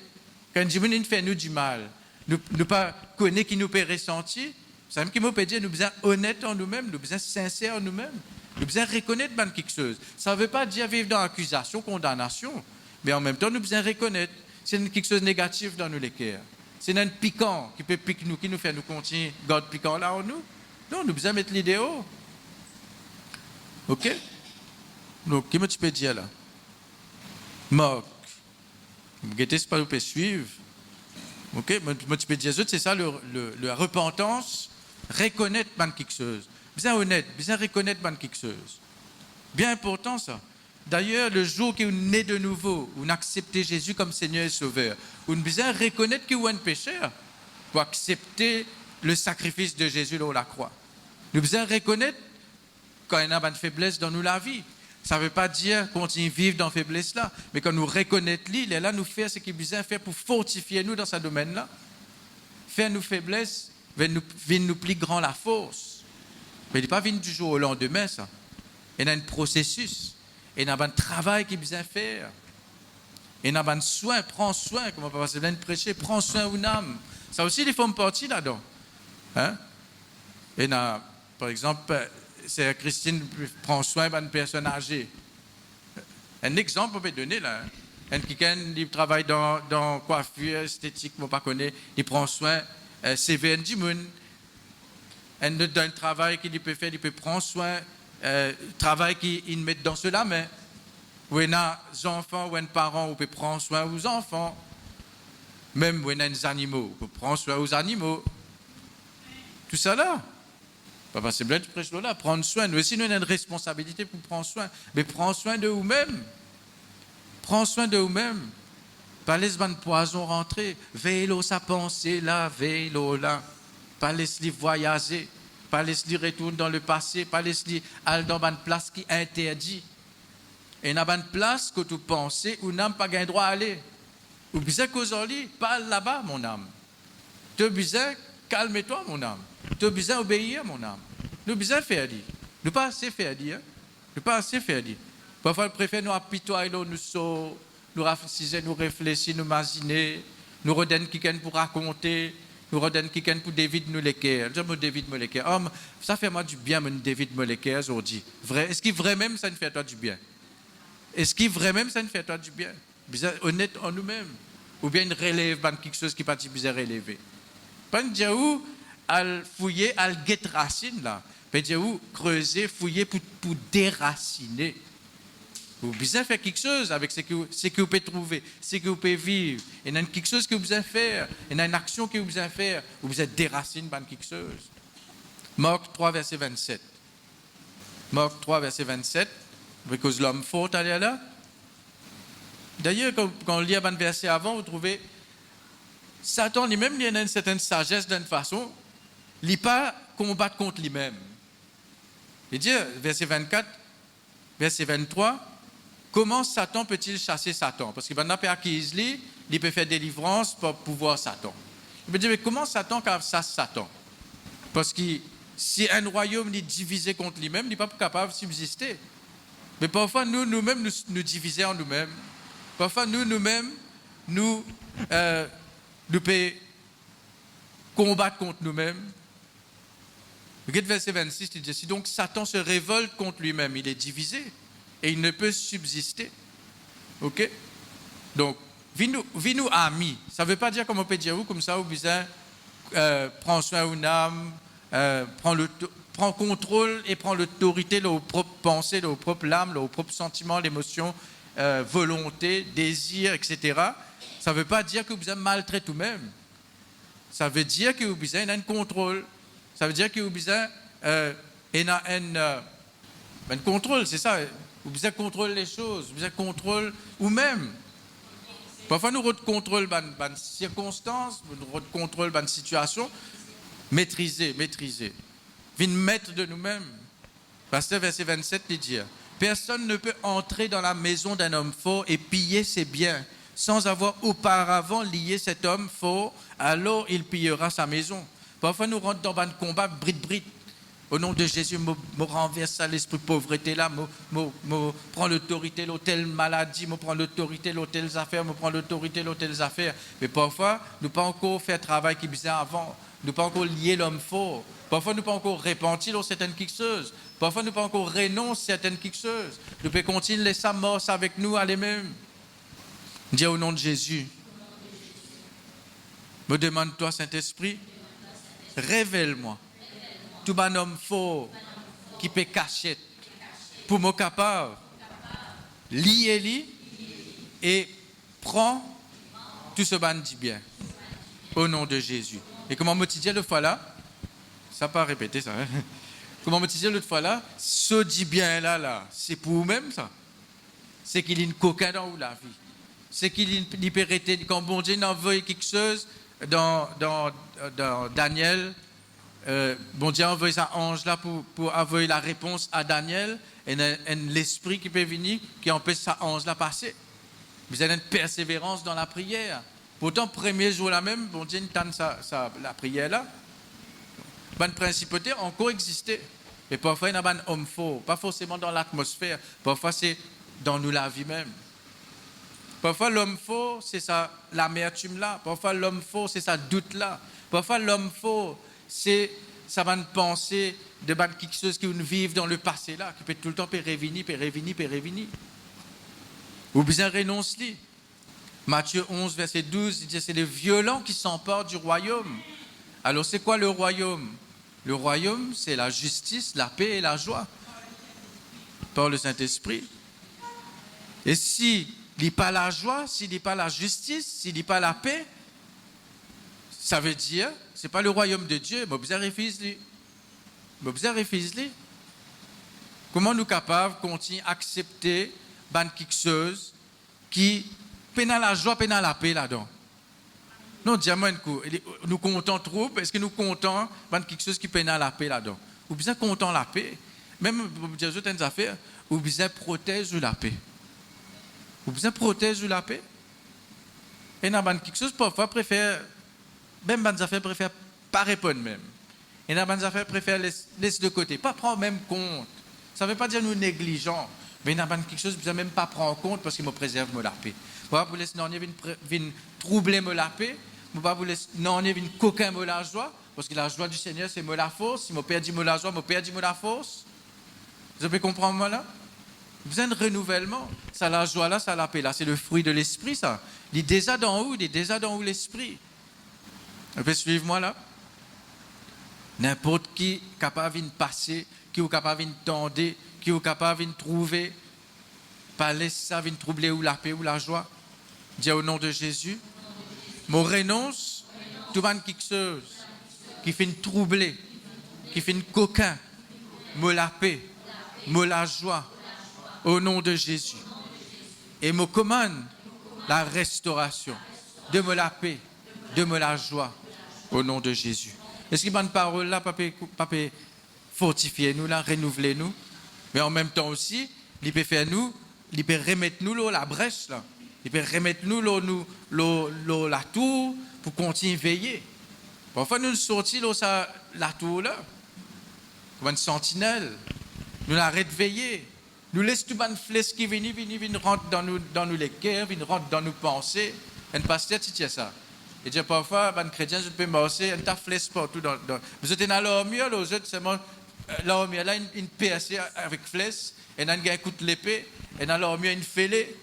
Quand Dieu fait nous du mal, nous pas connaître qui nous peut ressentir. C'est même qui nous peut dire nous besoin honnête en nous-mêmes, nous besoin sincère en nous-mêmes. Nous besoin reconnaître quelque chose. Ça ne veut pas dire vivre dans l'accusation, condamnation, mais en même temps nous besoin reconnaître. C'est quelque chose de négatif dans nous les cœurs. C'est un piquant qui peut piquer nous, qui nous fait nous continuer, garde piquant là en nous. Non, nous besoin mettre l'idée haut. Ok? Donc, qui me tu peux dire là? Marc. Guettez, c'est pas vous pouvez suivre. Ok? Moi, tu peux dire, c'est ça, la repentance, reconnaître quelque chose. Bien honnête, bien reconnaître quelque chose. Bien important ça. D'ailleurs, le jour où on est de nouveau, on accepte Jésus comme Seigneur et Sauveur, on besoin reconnaître qu'il y a un pécheur pour accepter le sacrifice de Jésus là, la croix. Nous besoin reconnaître quand il y a une faiblesse dans nous la vie. Ça ne veut pas dire continuer à vivre dans la faiblesse là, mais quand nous reconnaissons lui, il est là nous faire ce qu'il a besoin de faire pour fortifier nous dans ce domaine là. Faire nos faiblesses, venir nous plus grand la force. Mais il n'est pas venu du jour au lendemain ça. Il y a un processus, il y a un travail qu'il a besoin de faire. Il y a un soin, prends soin, comme on peut passer de prêcher, prends soin d'une âme. Ça aussi, il faut me partir là-dedans. Hein? Et par exemple, c'est Christine prend soin d'une personne âgée. Un exemple, on peut donner là. Quelqu'un qui travaille dans coiffure, esthétique, on ne connaît pas, il prend soin, CVN du monde. Un travail qu'il peut faire, il peut prendre soin, travail qu'il met dans cela, mais où il y a des enfants ou des parents, on peut prendre soin aux enfants. Même où il y a des animaux, on peut prendre soin aux animaux. Tout ça là. Papa, c'est bien de prêcher là, prendre soin. Nous aussi, nous avons une responsabilité pour prendre soin. Mais prendre soin de vous-même. Prends soin de vous-même. Pas laisse ban poison rentrer. Veille sa pensée là, veille là. Pas laisse-les voyager. Pas laisse-les retourner dans le passé. Pas laisse-les aller dans une place qui est interdite. Et dans une place que tu penses où n'a pas le droit d'aller. Ou bien qu'aujourd'hui, parle là-bas, mon âme. Tu as besoin, calme-toi, mon âme. Tu as besoin d'obéir, mon âme. Nous besoin de faire dire. Nous pas assez faire dire. Nous pas assez faire dire. Parfois, nous préférons nous apitoyer, nous sauter, nous rafraîchir, nous réfléchir, nous imaginer, nous redonner quelqu'un pour raconter, nous redonner quelqu'un pour David Moleker. Je me David Moleker. Oh, ça fait moi du bien, mon David Moleker, aujourd'hui. Vrai, est-ce qu'il vraiment ça ne fait toi du bien? Est-ce qu'il vraiment ça ne fait toi du bien? Bizarre, honnête en nous-mêmes. Ou bien une relève, quelque chose qui n'est pas bizarre relevé. Pas une dire où, à fouiller, à guetter racine là. Pas dire où, creuser, fouiller pour déraciner. Vous besoin faire quelque chose avec ce que vous pouvez trouver, ce que vous pouvez vivre. Il y a quelque chose que vous besoin faire, il y a une action que vous besoin faire, vous besoin déraciner quelque chose. Marc 3, verset 27. Marc 3, verset 27. Parce que l'homme faut aller là. D'ailleurs, quand on lit un verset avant, vous trouvez Satan lui-même, il a une certaine sagesse d'une façon, il n'est pas combattre contre lui-même. Il dit, verset 24, verset 23, comment Satan peut-il chasser Satan? Parce qu'il va n'a pas acquis lui, il peut faire délivrance pour pouvoir Satan. Il peut dire, mais comment Satan chasse Satan? Parce que si un royaume est divisé contre lui-même, il n'est pas capable de subsister. Mais parfois, nous-mêmes, nous divisons en nous-mêmes. Parfois, nous-mêmes, nous pouvons combattre contre nous-mêmes. Regarde verset 26, il dit, si donc Satan se révolte contre lui-même, il est divisé et il ne peut subsister. Ok? Donc, vis-nous amis. Ça ne veut pas dire comme on peut dire, comme ça, ou bien, prends soin d'une âme, prends contrôle et prends l'autorité de nos propres pensées, de nos propres âmes, de nos propres sentiments, l'émotion, volonté, désir, etc. Ça ne veut pas dire que vous avez maltraité vous-même. Ça veut dire que vous avez un contrôle. Ça veut dire que vous avez un contrôle, c'est ça. Vous avez contrôle les choses, vous avez contrôle vous-même. Parfois, nous contrôlons les circonstances, nous contrôlons les situations. Maîtriser. Vine maître de nous-mêmes. Pasteur, verset 27, il dit, personne ne peut entrer dans la maison d'un homme fort et piller ses biens sans avoir auparavant lié cet homme fort, alors il pillera sa maison. Parfois, nous rentrons dans un combat bride. Au nom de Jésus, je renverse l'esprit de pauvreté là, je prends l'autorité, l'hôtel maladie, je prends l'autorité, l'hôtel affaires, je prends l'autorité, l'hôtel affaires. Mais parfois, nous ne pouvons pas encore faire le travail qui faisait avant. Nous ne pouvons pas encore lier l'homme fort. Parfois, nous ne pouvons pas encore repentir dans certaines quelque chose. Parfois, nous ne pouvons pas encore renoncer à certaines quelque chose. Nous pouvons continuer de laisser mort avec nous à les-mêmes. Dis au nom de Jésus. Me demande-toi, Saint-Esprit, révèle-moi. Tout un homme fort qui peut cacher pour me capable lier et prends tout ce ban dit bien au nom de Jésus. Et comment me disais l'autre fois là, ça pas répéter ça. Hein? Comment me disais l'autre fois là, ce dit bien là, c'est pour vous-même ça. C'est qu'il y a une coquin dans la vie. C'est qu'il y a une libérité. Quand bon Dieu envoie quelque chose dans Daniel. Bon Dieu a envoyé sa ange là pour envoyer la réponse à Daniel et l'esprit qui peut venir qui empêche sa ange là passer. Vous avez une persévérance dans la prière. Pourtant, premier jour là même, bon Dieu entend la prière là. Bonne principauté encore existé. Mais parfois il y a un homme fort, pas forcément dans l'atmosphère. Parfois c'est dans nous la vie même. Parfois l'homme fort c'est ça l'amertume là. Parfois l'homme fort c'est ça doute là. Parfois l'homme fort c'est ça va une pensée de quelque chose qui vivent dans le passé là, qui peut tout le temps revenir. Ou bien renonce-li. Matthieu 11, verset 12, il dit c'est les violents qui s'emparent du royaume. Alors c'est quoi le royaume? Le royaume, c'est la justice, la paix et la joie. Par le Saint-Esprit. Et s'il n'y a pas la joie, s'il n'y a pas la justice, s'il n'y a pas la paix, ça veut dire ce n'est pas le royaume de Dieu, mais vous refusez. Comment nous sommes capables de continuer à accepter quelque chose qui pénal la joie, pénal la paix là-dedans. Non, dis-moi nous comptons trop, est-ce que nous comptons quelque chose qui pénal la paix là-dedans? Ou bien comptons la paix, même pour dire certaines affaires, ou bien protège la paix. Ou bien protège la paix. Et dans quelque chose parfois préfère, même des affaires préfèrent pas répondre même. Et dans des affaires préfèrent laisser de côté, pas prendre même compte. Ça ne veut pas dire nous négligents, mais dans quelque chose que même pas prendre en compte parce qu'il me préserve la paix. Moi, vous laissez non venir troubler la paix. Moi, vous laissez non venir coquin la joie, parce que la joie du Seigneur c'est la force. Si mon père dit la joie, mon père dit la force. Vous pouvez comprendre moi là? Besoin de renouvellement. Ça, la joie là, ça la paix là, c'est le fruit de l'esprit ça. Il est déjà dans où? Il est déjà dans où l'esprit? Vous pouvez suivre moi là? N'importe qui capable de passer, qui est capable de tendre, qui est capable de trouver, pas laisser ça venir troubler ou la paix ou la joie. Dis au nom de Jésus. Mon renonce, tout le monde quelque chose qui fait troubler, qui fait coquin, me la paix, me la joie, au nom de Jésus. Et me commande la restauration, de me la paix, de me la joie, au nom de Jésus. Est-ce qu'il y a une parole là, papa, fortifier nous, là, renouveler nous, mais en même temps aussi, il peut faire nous, il peut remettre nous là, la brèche là. Il peut remettre nous la tour pour continuer à veiller. Parfois, nous sortons la tour là, comme une sentinelle. Nous l'arrêtons de veiller. Nous laissons tout le flèche qui vient rentrer dans nous les cœurs, vient rentrer dans nos pensées. Et nous passons à ça. Et dire parfois, les chrétiens, je peux marcher, et ta flèche partout. Vous êtes dans l'armure, vous êtes seulement l'armure là, une percée avec flèche, et dans un coup de l'épée, et dans l'armure, une fêlée.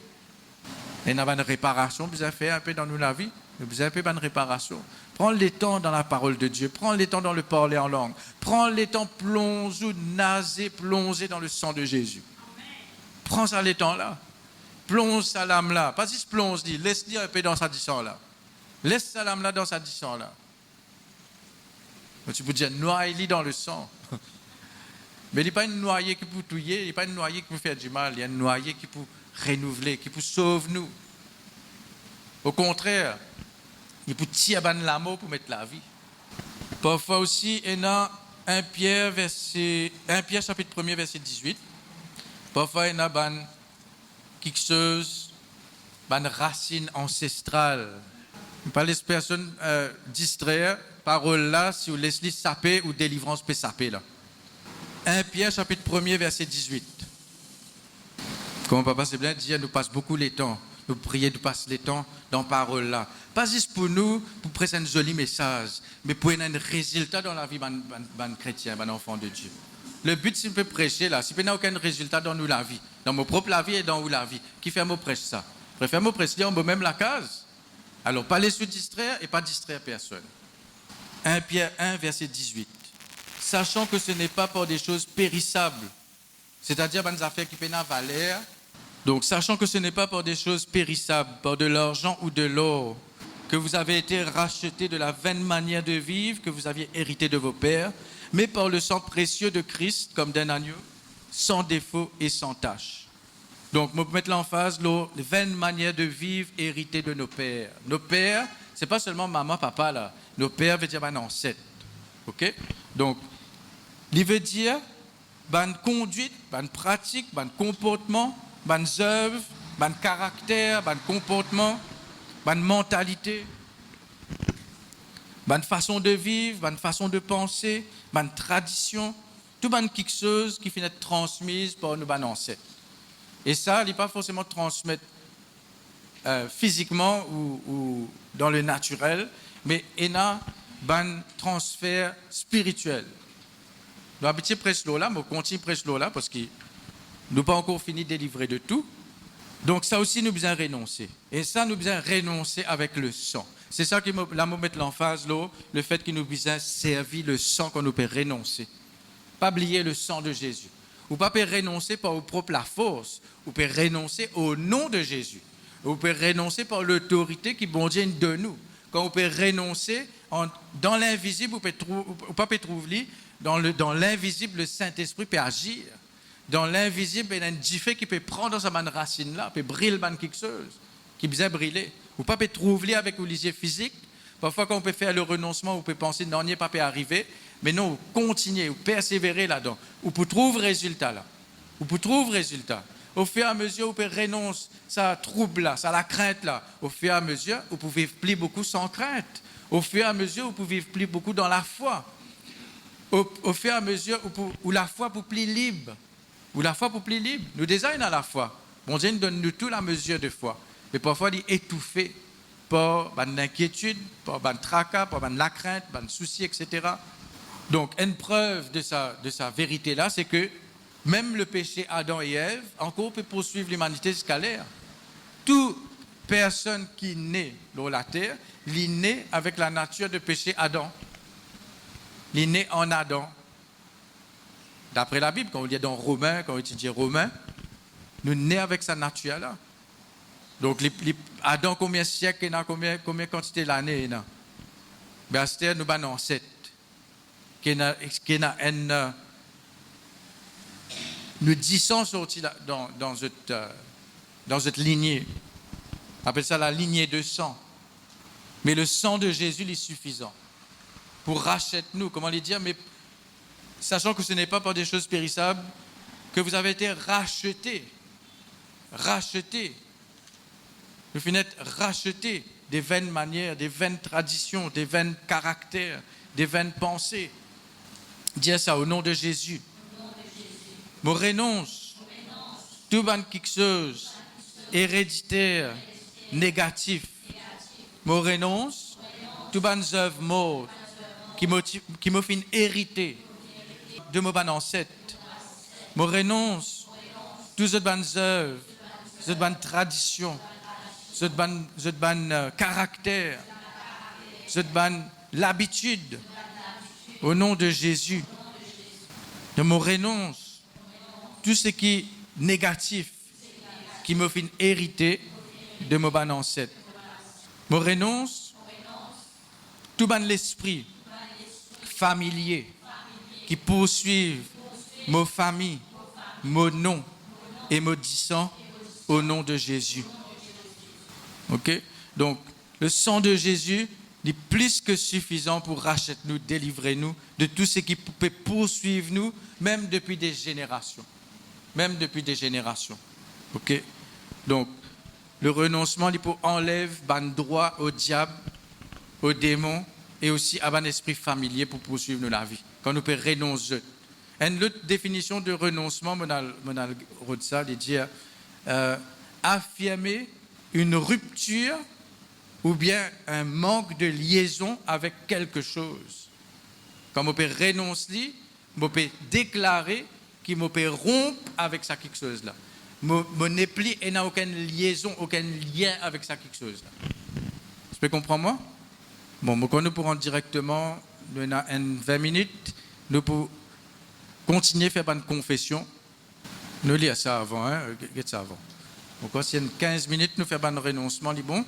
Et nous avons une réparation, nous avons fait un peu dans la vie, nous avons fait une réparation. Prends le temps dans la parole de Dieu, prends le temps dans le parler en langue, prends le temps plongé dans le sang de Jésus. Prends ça le temps là, plonge sa lame là, pas juste plonge, laisse-le un peu dans sa sang là. Laisse sa lame là dans sa sang là. Tu peux dire noie-le dans le sang. Mais il n'est pas une noyée qui peut tuer, il n'est pas une noyée qui peut faire du mal, il y a une noyée qui peut renouveler, qui peut sauver nous. Au contraire, il peut tirer l'amour pour mettre la vie. Parfois aussi, il y a 1 Pierre chapitre 1 verset 18. Parfois, il y a quelque chose, une racine ancestrale. Pas les personnes distraire, parole là, si vous laissez saper ou délivrance peut saper là. 1 Pierre chapitre 1 verset 18. Comme papa c'est bien dit, nous passe beaucoup les temps, nous prions, nous passons les temps dans parole là. Pas juste pour nous, pour présenter un joli message, mais pour un résultat dans la vie d'un chrétien, d'un enfant de Dieu. Le but, si on peut prêcher là, si on n'a aucun résultat dans nous la vie, dans mon propre la vie et dans où la vie, qui fait moi prêche ça? Préfère moi prêcher en même la case. Alors, pas les distraire et pas distraire personne. 1 Pierre 1, verset 18. Sachant que ce n'est pas pour des choses périssables, c'est-à-dire des affaires qui peuvent valeur. Donc, sachant que ce n'est pas pour des choses périssables, pour de l'argent ou de l'or, que vous avez été rachetés de la vaine manière de vivre que vous aviez hérité de vos pères, mais par le sang précieux de Christ, comme d'un agneau, sans défaut et sans tache. Donc, je vais mettre l'emphase, la vaine manière de vivre héritée de nos pères. Nos pères, ce n'est pas seulement maman, papa, là. Nos pères veut dire ancêtre. OK? Donc, il veut dire bonne conduite, bonne pratique, bon comportement, bonnes œuvres, bon caractère, bon comportement, bonne mentalité, bonne façon de vivre, bonne façon de penser, bonne tradition, tout bonne quelque chose qui finit être transmise par nos bonnes ancêtres. Et ça, il n'est pas forcément transmettre physiquement ou dans le naturel, mais il y a un transfert spirituel. Nous avons petit prêche là, mais on continue prêche là parce que nous n'avons pas encore fini de délivrer de tout. Donc ça aussi, nous devons renoncer. Et ça, nous devons renoncer avec le sang. C'est ça qui là, me mettre l'emphase là, le fait que nous devons servir le sang qu'on nous peut renoncer. Pas oublier le sang de Jésus. Ou pas peut renoncer par vos propres la force, ou peut renoncer au nom de Jésus. Ou peut renoncer par l'autorité qui bon Dieu de nous. Quand on peut renoncer dans l'invisible, ou pas peut trouver dans l'invisible, le Saint-Esprit peut agir. dans l'invisible, il y a une diffé qui peut prendre sa bonne racine là, peut briller quelque chose, qui bien briller. Ou pas peut trouver avec le lisier physique. Parfois, quand on peut faire le renoncement, on peut penser non, n'y est pas peut arriver. Mais non, continuer, ou persévérer là-dedans. Ou pour trouver résultat là. Ou pour trouver résultat. Au fur et à mesure, vous pouvez renoncer ça trouble là, ça la crainte là. Au fur et à mesure, vous pouvez vivre plus beaucoup sans crainte. Au fur et à mesure, vous pouvez vivre plus beaucoup dans la foi. Au fur et à mesure, où la foi pour plus libre. Où la foi pour plus libre. Nous designons à la foi. Bon Dieu nous donne nous toute la mesure de foi. Mais parfois, il est étouffé par l'inquiétude, par le tracas, par la crainte, par le souci, etc. Donc, une preuve de sa vérité-là, c'est que même le péché Adam et Ève, encore peut poursuivre l'humanité jusqu'à l'ère. Toute personne qui naît dans la terre, il est né avec la nature de péché Adam. Il est né en Adam. D'après la Bible, quand on lit dans Romains, quand on étudie Romains, nous sommes nés avec sa nature-là. Donc, Adam, combien de siècles, combien de quantité d'années il a? Ben, c'est nous avons 7. Nous 10 ans sortis dans cette lignée. On appelle ça la lignée de sang. Mais le sang de Jésus est suffisant pour racheter nous. Comment les dire? Mais sachant que ce n'est pas par des choses périssables que vous avez été rachetés. Rachetés. Nous finissons rachetés des vaines manières, des vaines traditions, des vaines caractères, des vaines pensées. Dis ça au nom de Jésus. Je renonce tout quelque chose héréditaire, négatif. Je renonce tout les œuvres mortes qui me fait hériter de mon ancêtre. Je renonce toutes les œuvres, toutes les traditions, toutes les caractères, toutes l'habitude. Au nom de Jésus, je me renonce tout ce qui est négatif, qui me fait hériter de mon ancêtre. Je renonce tout l'esprit familier qui poursuit mon famille, mon nom et mon sang au nom de Jésus. Ok? Donc, le sang de Jésus est plus que suffisant pour racheter nous, délivrer nous de tout ce qui peut poursuivre nous, même depuis des générations. Même depuis des générations. Ok? Donc, le renoncement, il peut enlever ban droit au diable, aux démons et aussi à un esprit familier pour poursuivre la vie. Quand nous pouvons renoncer. Une autre définition de renoncement, il dit affirmer une rupture ou bien un manque de liaison avec quelque chose. Quand on peut renoncer, on peut déclarer qu'il peut rompre avec ça quelque chose là. Mon n'est plus et n'a aucune liaison, aucun lien avec ça quelque chose là. Tu peux comprendre moi? Bon, quand nous pourrons directement, nous avons 20 minutes, nous pouvons continuer à faire une confession. Nous lisons ça avant, hein? Ça avant. Donc, quand il y a 15 minutes, nous faisons un renoncement, bon.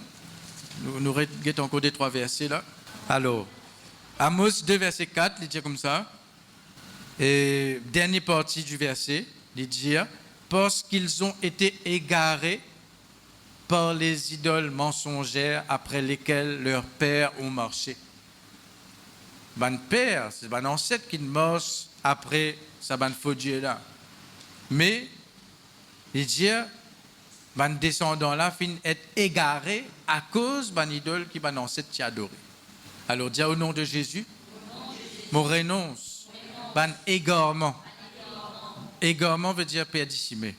Nous regardons encore des 3 versets là. Alors, Amos 2, verset 4, il dit comme ça. Et dernière partie du verset, il dit parce qu'ils ont été égarés par les idoles mensongères après lesquelles leurs pères ont marché. Ban père, c'est ban ancêtre qui marche après ça ban faux Dieu là. Mais il dit ban descendants là fin être égarés à cause ban idole qui ban ancêtre qui adoré. Alors dis au nom de Jésus, mon renonce ban égarement. Égarement veut dire perdicimé.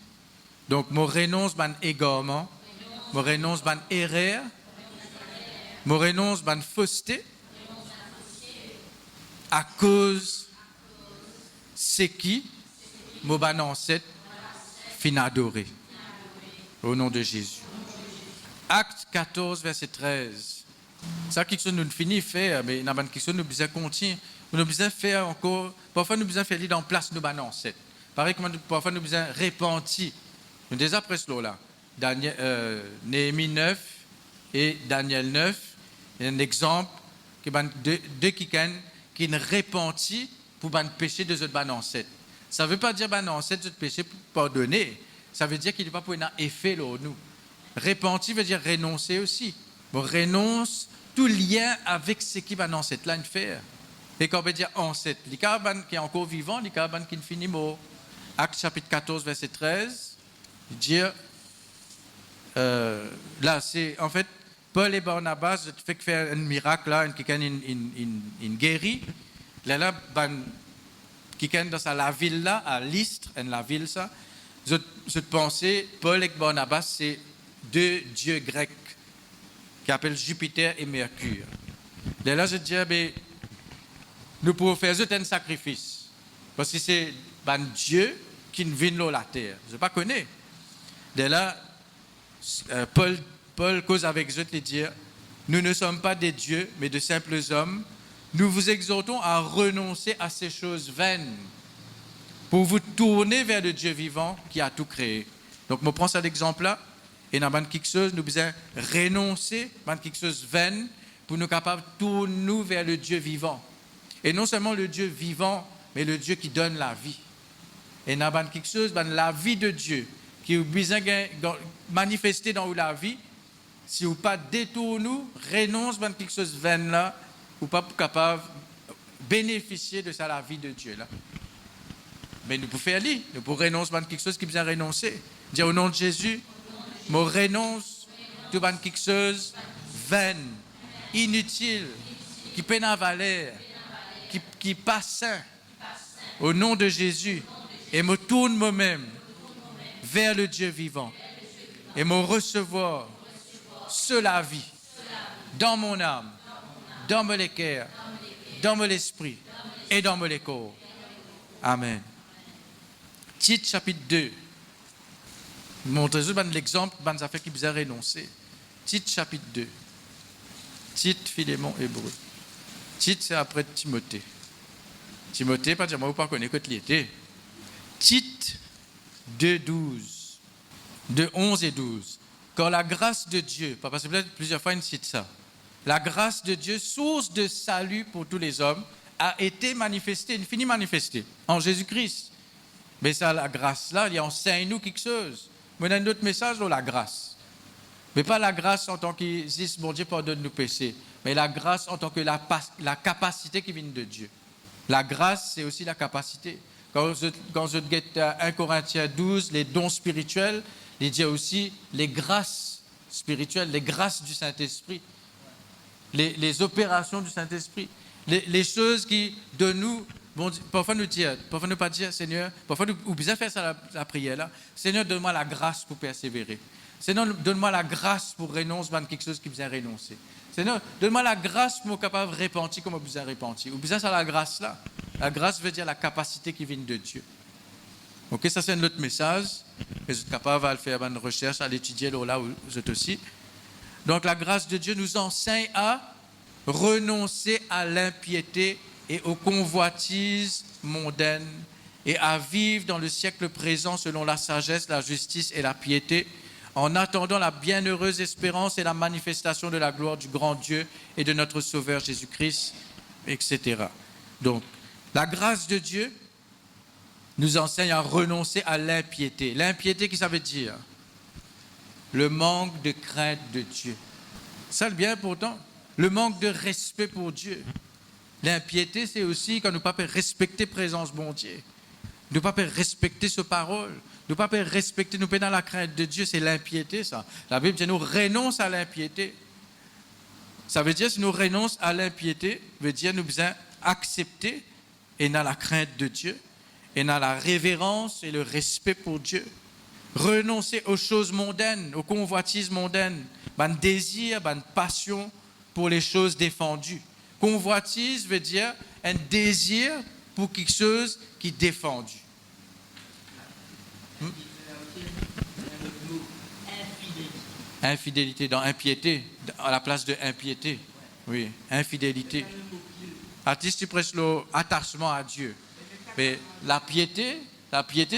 Donc mon renonce ban égarement, mon renonce ban erreur, mon renonce ban fausseté à cause c'est qui mon ban ancêtre fin adoré. Au nom de Jésus. Acte 14, verset 13. Ça, quelque chose nous finit faire, mais il y a quelque chose nous besoin continuer. Nous besoin faire encore. Parfois, nous besoin faire l'idée en place nos ban ancêtres. Pareil comme parfois, nous besoin repentir. Nous déjà après cela là. Néhémie 9 et Daniel 9. Il y a un exemple de qui ne repentit pour ban péché de notre ban ancêtre. Ça ne veut pas dire, ben non, c'est notre péché pardonné. Ça veut dire qu'il n'est pas pour un effet là, nous. Repentir veut dire renoncer aussi. On renonce tout lien avec ce qui va dans cette ligne faire. Et quand on veut dire ancêtre, les cabanes qui est encore vivant, les cabanes qui ne finit mort. Acte chapitre 14, verset 13, dire, là, c'est en fait, Paul et Barnabas fait faire un miracle là, quelqu'un in guérit. Là, quelqu'un dans la ville là, à Lystre, la ville ça, je pensais, Paul et Barnabas, c'est deux dieux grecs qui appellent Jupiter et Mercure. Là, je dis, nous pouvons faire un sacrifice. Parce que c'est un Dieu qui ne vient de la terre. Je ne pas connais. Là, Paul cause avec eux et dit, nous ne sommes pas des dieux, mais de simples hommes. Nous vous exhortons à renoncer à ces choses vaines pour vous tourner vers le Dieu vivant qui a tout créé. Donc, je prends cet exemple-là. Et dans quelque chose, nous devons renoncer à quelque chose vaine pour nous capables de tourner vers le Dieu vivant. Et non seulement le Dieu vivant, mais le Dieu qui donne la vie. Et dans quelque chose, la vie de Dieu, qui est besoin de manifester dans la vie, si vous pas détourner, renonce à quelque chose de vaine là, ou pas capable de bénéficier de ça, la vie de Dieu là. Mais nous pouvons faire ça, nous pouvons renoncer à quelque chose qui besoin de renoncer. Dire au nom de Jésus, je renonce à quelque chose de vaine, inutile, qui peine à valeur, qui passe sain, au nom de Jésus, et me tourne moi-même vers le Dieu vivant, et me recevoir la vie, dans mon âme, dans mon cœur, dans mon esprit, et dans mon corps. Amen. Tite chapitre 2. Montrez-vous l'exemple des affaires qui vous a renoncé. Tite chapitre 2. Tite, Philémon, Hébreu. Tite, c'est après Timothée. Timothée, pas dire moi, vous ne connaissez pas que l'était. Tite 2, 12. De 11 et 12. Quand la grâce de Dieu, parce que peut-être plusieurs fois il cite ça, la grâce de Dieu, source de salut pour tous les hommes, a été manifestée, elle finit manifestée en Jésus-Christ. Mais ça, la grâce là, il enseigne-nous quelque chose. Mais on a un autre message dans la grâce. Mais pas la grâce en tant que bon Dieu pardonne nos péchés, mais la grâce en tant que la capacité qui vient de Dieu. La grâce, c'est aussi la capacité. Quand je guette 1 Corinthiens 12, les dons spirituels, il dit aussi les grâces spirituelles, les grâces du Saint-Esprit, les opérations du Saint-Esprit, les choses qui, de nous, bon, parfois nous dire, parfois nous pas dire, Seigneur, parfois nous oublions faire ça la prière là, Seigneur, donne-moi la grâce pour persévérer. Seigneur, donne-moi la grâce pour renoncer à quelque chose qui vous a renoncé. Seigneur, donne-moi la grâce pour être capable de repentir comme vous avez repenti. Ou bien ça, la grâce là. La grâce veut dire la capacité qui vient de Dieu. Ok, ça c'est un autre message. Et vous êtes capable de faire une recherche, à l'étudier là où vous êtes aussi. Donc la grâce de Dieu nous enseigne à renoncer à l'impiété et aux convoitises mondaines et à vivre dans le siècle présent selon la sagesse, la justice et la piété, en attendant la bienheureuse espérance et la manifestation de la gloire du grand Dieu et de notre Sauveur Jésus-Christ, etc. Donc, la grâce de Dieu nous enseigne à renoncer à l'impiété. L'impiété, qu'est-ce que ça veut dire? Le manque de crainte de Dieu. Ça le bien pourtant. Le manque de respect pour Dieu. L'impiété, c'est aussi quand nous ne pouvons pas respecter la présence de bon Dieu. Nous ne pouvons pas respecter sa parole. Nous ne pouvons pas respecter, nous sommes dans la crainte de Dieu, c'est l'impiété, ça. La Bible dit, nous renonçons à l'impiété. Ça veut dire, si nous renonçons à l'impiété, veut dire, nous devons accepter et dans la crainte de Dieu, et dans la révérence et le respect pour Dieu. Renoncer aux choses mondaines, aux convoitises mondaines, un désir, une passion pour les choses défendues. Convoitise veut dire un désir pour quelque chose qui est défendu. Infidélité dans impiété, à la place de impiété. Oui, infidélité. Artiste, tu presses l'attachement à Dieu. Mais la piété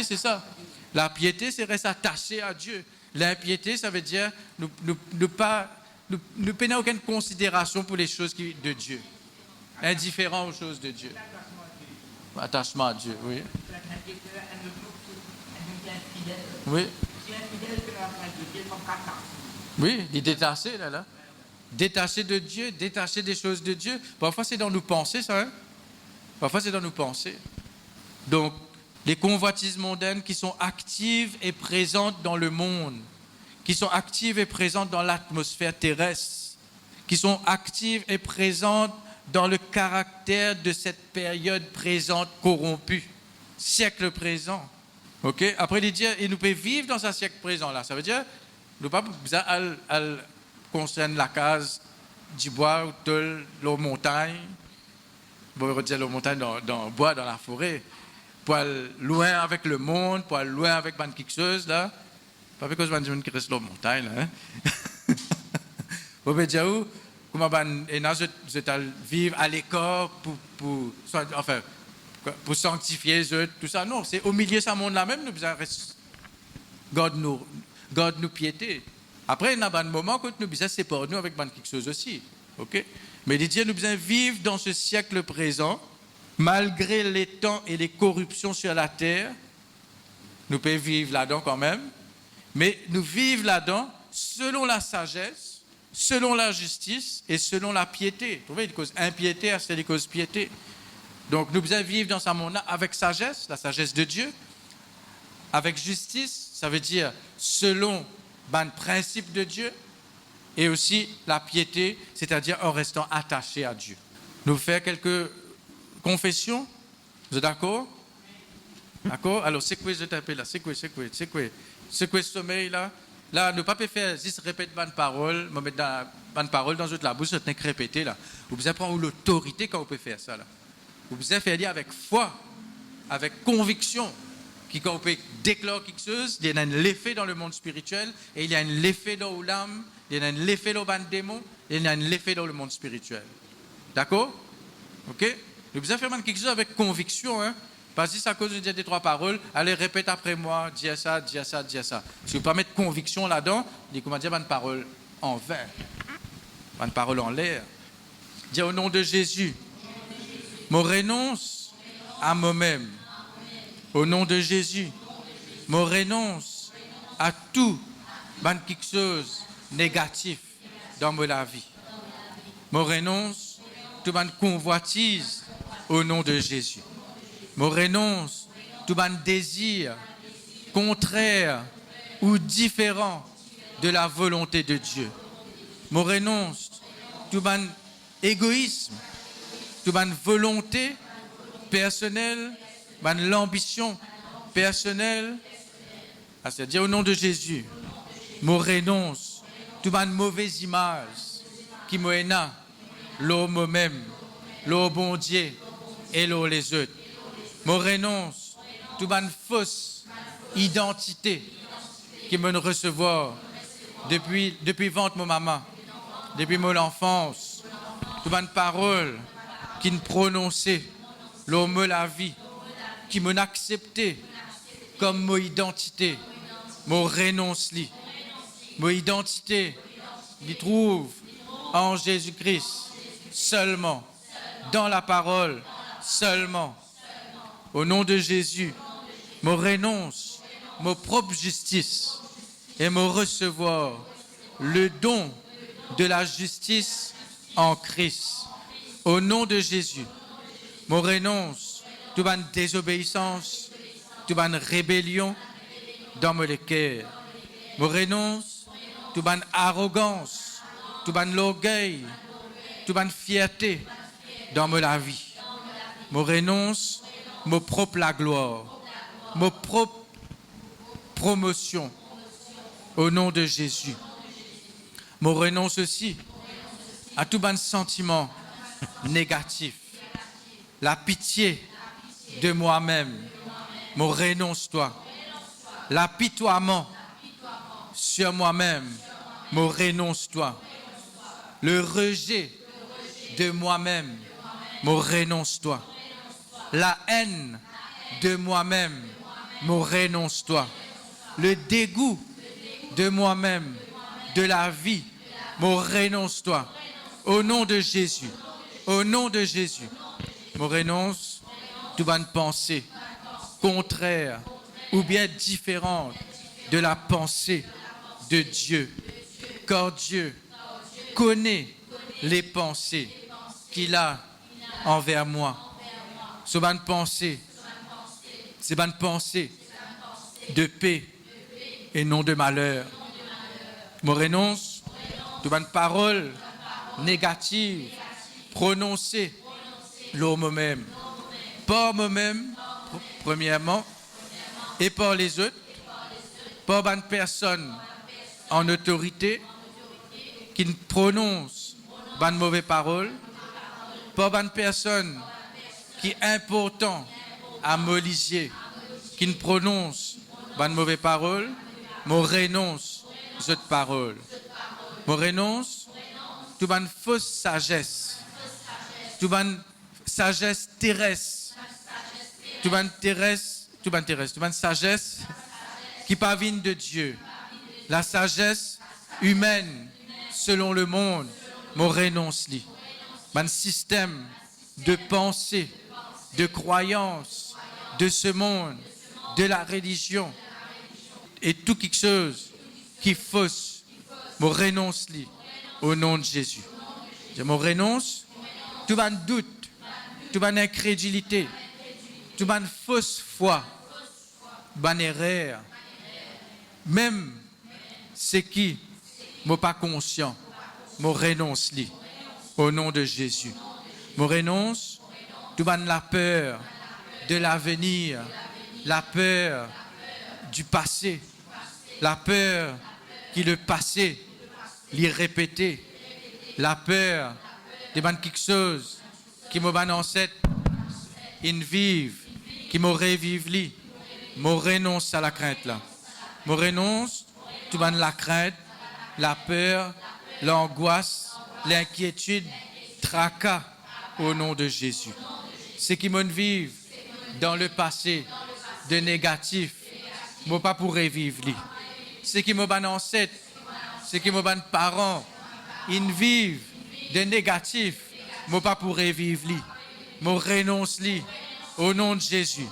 c'est ça. La piété, c'est rester attaché à Dieu. L'impiété, ça veut dire ne payer aucune considération pour les choses de Dieu. Indifférent aux choses de Dieu. Attachement à Dieu, oui. Oui. Oui, il est détaché, là. Détaché de Dieu, détaché des choses de Dieu. Parfois, c'est dans nos pensées, ça, hein? Parfois, c'est dans nos pensées. Donc, les convoitises mondaines qui sont actives et présentes dans le monde, qui sont actives et présentes dans l'atmosphère terrestre, qui sont actives et présentes dans le caractère de cette période présente corrompue, siècle présent. Ok? Après, il dit, il nous peut vivre dans un siècle présent là. Ça veut dire, nous pas besoin de concerne la case du bois ou de la montagne. Bon, on va dire la montagne dans le bois, dans la forêt. Pour aller loin avec le monde, pour aller loin avec les quelque là. Pas parce que je qui reste dans la montagne, là. Hein? On va dire, comment je vivre à l'écart pour sanctifier les autres, tout ça. Non, c'est au milieu de ce monde-là même, nous devons garde nous piété. Après, il y a un moment où nous devons séparer nous avec quelque chose aussi. Okay? Mais il dit, nous devons vivre dans ce siècle présent, malgré les temps et les corruptions sur la terre. Nous pouvons vivre là-dedans quand même, mais nous vivons là-dedans selon la sagesse, selon la justice et selon la piété. Vous voyez, il cause impiété, c'est des causes piété. Donc, nous devons vivre dans ce monde-là avec sagesse, la sagesse de Dieu, avec justice, ça veut dire selon le principe de Dieu, et aussi la piété, c'est-à-dire en restant attaché à Dieu. Nous faisons quelques confessions. Vous êtes d'accord? D'accord? Alors, c'est quoi je t'appelle là? C'est quoi ce sommeil là? Là, ne pas faire juste répéter bonne parole, me mettre bonne parole dans la bouche, ne pas répéter là. Vous devez prendre l'autorité quand vous pouvez faire ça là. Vous devez faire dire avec foi, avec conviction, quand on peut déclarer quelque chose, il y a un effet dans le monde spirituel, et il y a un effet dans l'âme, il y a un effet dans le démon, et il y a un effet dans le monde spirituel. D'accord? Ok? Nous devons faire quelque chose avec conviction, hein? Pas juste à cause de dire des trois paroles, allez, répète après moi, dis ça, dis ça, dis ça. Si vous ne pas mettre conviction là-dedans, il dit comment dire une parole en vain, une parole en l'air. Dis au nom de Jésus, je renonce à moi-même. Au nom de Jésus, je renonce à tout quelque chose de négatif dans ma vie. Je renonce à toute convoitise au nom de Jésus. Je renonce à tout désir contraire ou différent de la volonté de Dieu. Je renonce à tout égoïsme, toute volonté personnelle, l'ambition personnelle, c'est-à-dire au nom de Jésus, je renonce à toute mauvaise image qui me n'a l'eau moi-même, l'eau bon Dieu et l'eau les autres. Je renonce à toute fausse identité qui me recevoir depuis ventre mon maman, depuis mon enfance, toute parole qui me prononçait, l'homme la vie, qui m'ont accepté comme mon identité, mon renonce-li. Mon identité, l'y trouve en Jésus-Christ, seulement, dans la parole, seulement. Au nom de Jésus, je renonce, mon propre justice, et me recevoir le don de la justice en Christ. Au nom de Jésus, je renonce toute désobéissance, toute rébellion dans mon cœur. Je renonce toute arrogance, toute l'orgueil, toute fierté dans ma vie. Je renonce mon propre la gloire, mon propre promotion au nom de Jésus. Je renonce aussi à tout sentiment négatif, la pitié de moi-même, je renonce toi, l'apitoiement sur moi-même, je renonce toi, le rejet de moi-même, je renonce toi, la haine de moi-même, je renonce toi, le dégoût de moi-même, de la vie, je renonce toi, au nom de Jésus, au nom de Jésus, je renonce toute bonne pensée contraire ou bien différente de la pensée de Dieu. Car Dieu connaît les pensées qu'il a envers moi. C'est bonne pensée. C'est bonne pensée de paix et non de malheur. Je renonce toute bonne parole négative prononcée par moi-même. Par moi-même, premièrement, et par les autres, par bonne personne en autorité qui prononce bonne mauvaise parole, par bonne personne qui est important à Molisier, qui ne prononce bonne mauvaise parole, mon renonce cette parole. Mon renonce toute bonne fausse sagesse, toute bonne sagesse terrestre, toute bonne sagesse qui parvient de Dieu. La sagesse humaine selon le monde, mon renonce li. Un système de pensée, de croyance, de ce monde, de la religion et tout quelque chose qui fausse, mon renonce li au nom de Jésus. Je me renonce tout un doute, toute une incrédulité, toute une fausse foi, une erreur, même ce qui n'est pas conscient, je renonce li au nom de Jésus. Je renonce toute la peur de l'avenir, la peur du passé, la peur qui le passé l'y répéter, la peur de quelque chose qui mon ancêtre in vive, qui m'aurait vive li, mon renonce à la crainte là, mon renonce tout la crainte, la peur, l'angoisse, l'inquiétude, tracas au nom de Jésus. Ce qui m'ont vive dans le passé de négatif, moi pas pourrais vivre li. Ce qui m'ont ancêtre, ce qui m'ont parents, ils vivent de négatif, moi pas pourrais vivre li. Moi renonce li au nom de Jésus.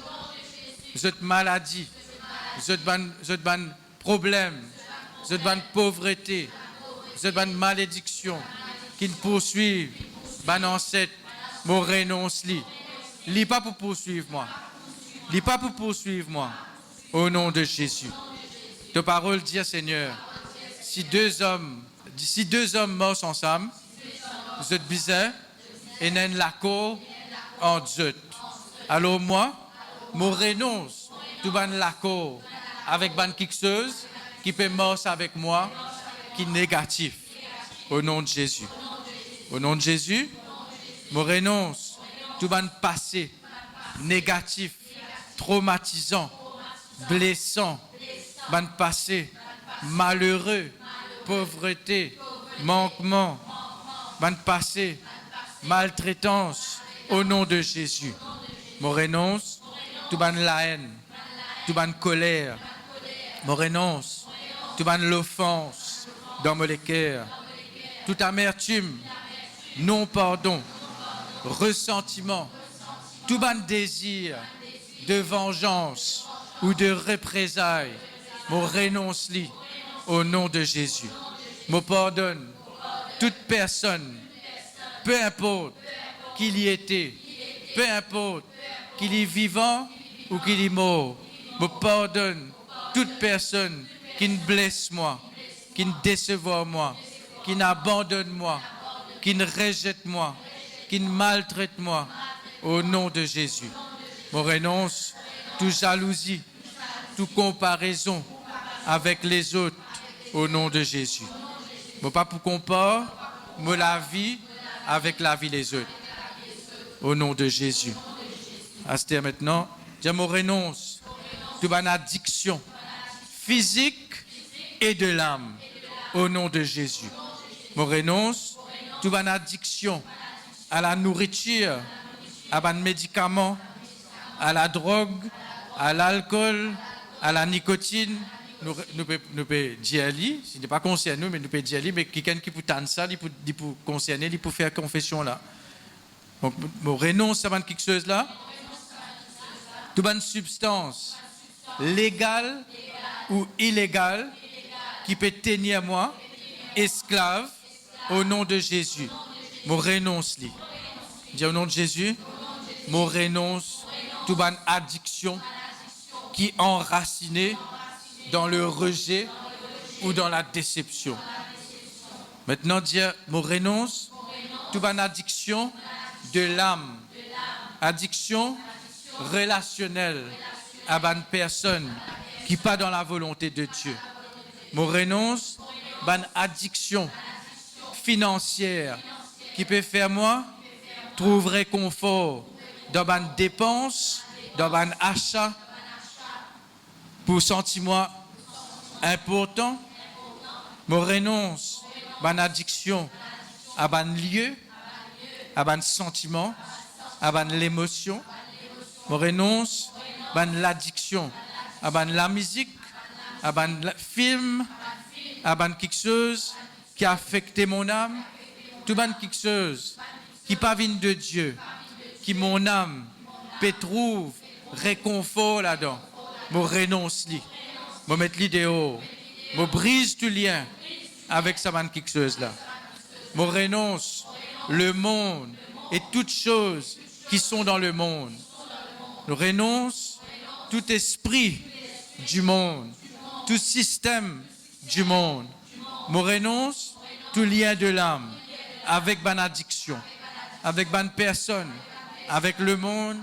Cette maladie, cette problème, cette pauvreté, cette malédiction qui nous poursuivent, ban ancêtre, moi renonce li. Li pas pour poursuivre moi. Li pas pour poursuivre moi. Au nom de Jésus. Ta parole dit, Seigneur, si deux hommes morts ensemble, vous êtes bizarre, et n'en l'accord en Dieu. Alors moi, je renonce tout ban l'accord avec ban quelque chose qui peut mort avec moi, qui est négatif. Au nom de Jésus. Au nom de Jésus, je renonce tout ban passé négatif, traumatisant, blessant, ban passé malheureux, pauvreté, manquement, ban passé maltraitance, au nom de Jésus. Je renonce tout ban la haine, tout ban colère, je renonce tout ban l'offense dans mon cœur, toute amertume, non pardon, ressentiment, tout ban désir de vengeance ou de représailles, je renonce li au nom de Jésus. Je pardonne toute personne, peu importe qu'il y était, peu importe qu'il est vivant ou qu'il est mort. Je pardonne toute personne qui ne blesse moi, qui ne déçoit moi, qui n'abandonne moi, qui ne rejette moi, qui ne maltraite moi, au nom de Jésus. Je renonce toute jalousie, toute comparaison avec les autres, au nom de Jésus. Je ne pas pour comparer la vie avec la vie des autres, au nom de Jésus. Astère maintenant, je me renonce toute une addiction physique et de l'âme, au nom de Jésus. Je renonce toute une addiction à la nourriture, à un médicament, à la drogue, à l'alcool, à la nicotine. Nous pouvons dire, ce n'est pas concerné, mais nous pouvons dire, mais quelqu'un qui peut tendre ça, il peut concerner, il peut faire confession là. Donc, nous renonçons à quelque chose là. toute bonne substance légale ou illégale qui peut tenir moi esclave au nom de Jésus. Mon renonce li. Dis au nom de Jésus, mon renonce toute bonne addiction qui est enracinée dans le rejet ou dans la déception. Maintenant, dire, mon renonce toute bonne addiction de l'âme, addiction relationnelle à une personne qui n'est pas dans la volonté de Dieu. Mon renonce une addiction financière qui peut faire moi trouver réconfort dans une dépense, dans un achat pour sentir moi important. Mon renonce une addiction à un lieu, à un sentiment, à l'émotion. Mon renonce l'addiction à la musique, à un film, à quelque chose qui a affecté mon âme, tout quelque chose qui pas vient de Dieu, qui mon âme peut trouver réconfort là-dedans. Je renonce li, je mets li dehors, je brise tout lien avec ça quelque chose là. Je renonce le monde et toutes choses qui sont dans le monde. Je renonce tout esprit du monde, tout système du monde. Je renonce tout lien de l'âme avec une addiction, avec une personne, avec le monde,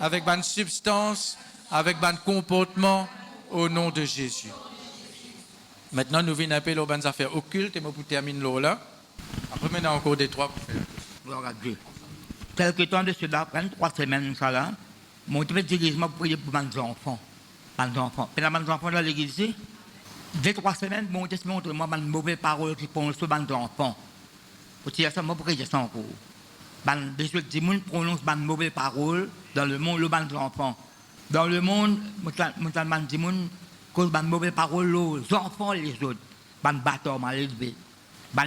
avec une substance, avec un comportement au nom de Jésus. Maintenant, nous venons appeler aux affaires occultes et nous terminons là. Après, maintenant, encore des trois pour faire. Gloire à Dieu. Quelque temps de cela, après 3 semaines, ça là, mon petit église m'a prié pour mes enfants. Mes enfants. Puis là, mes enfants dans l'église, 2-3 semaines, mon Dieu montre moi une mauvaise parole qui prononce sur mes enfants. Pour dire ça, moi, prier ça encore. Des gens qui prononcent une mauvaise parole dans le monde, le mes enfants. Dans le monde, mon dis cause une mauvaise parole aux enfants et les autres. Ban bâtard mal élevé. Ban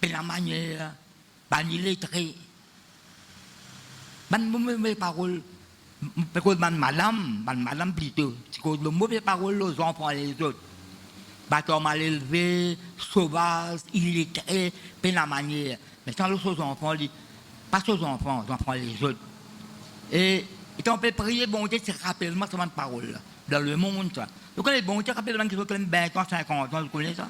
la manière, ban illettré. Ban mauvaise parole. Cause ban madame plutôt. C'est cause de mauvaise parole aux enfants et les autres. Bâtard mal élevé, sauvage, illettré, pas la manière. Mais sans aux enfants, pas aux enfants et les autres. Et on peut prier, bon Dieu, c'est rappelle-moi cette parole dans le monde. Vous connaissez, bon Dieu, rappelle-moi qu'ils ont 20 ans, 50 ans, vous connaissez ça?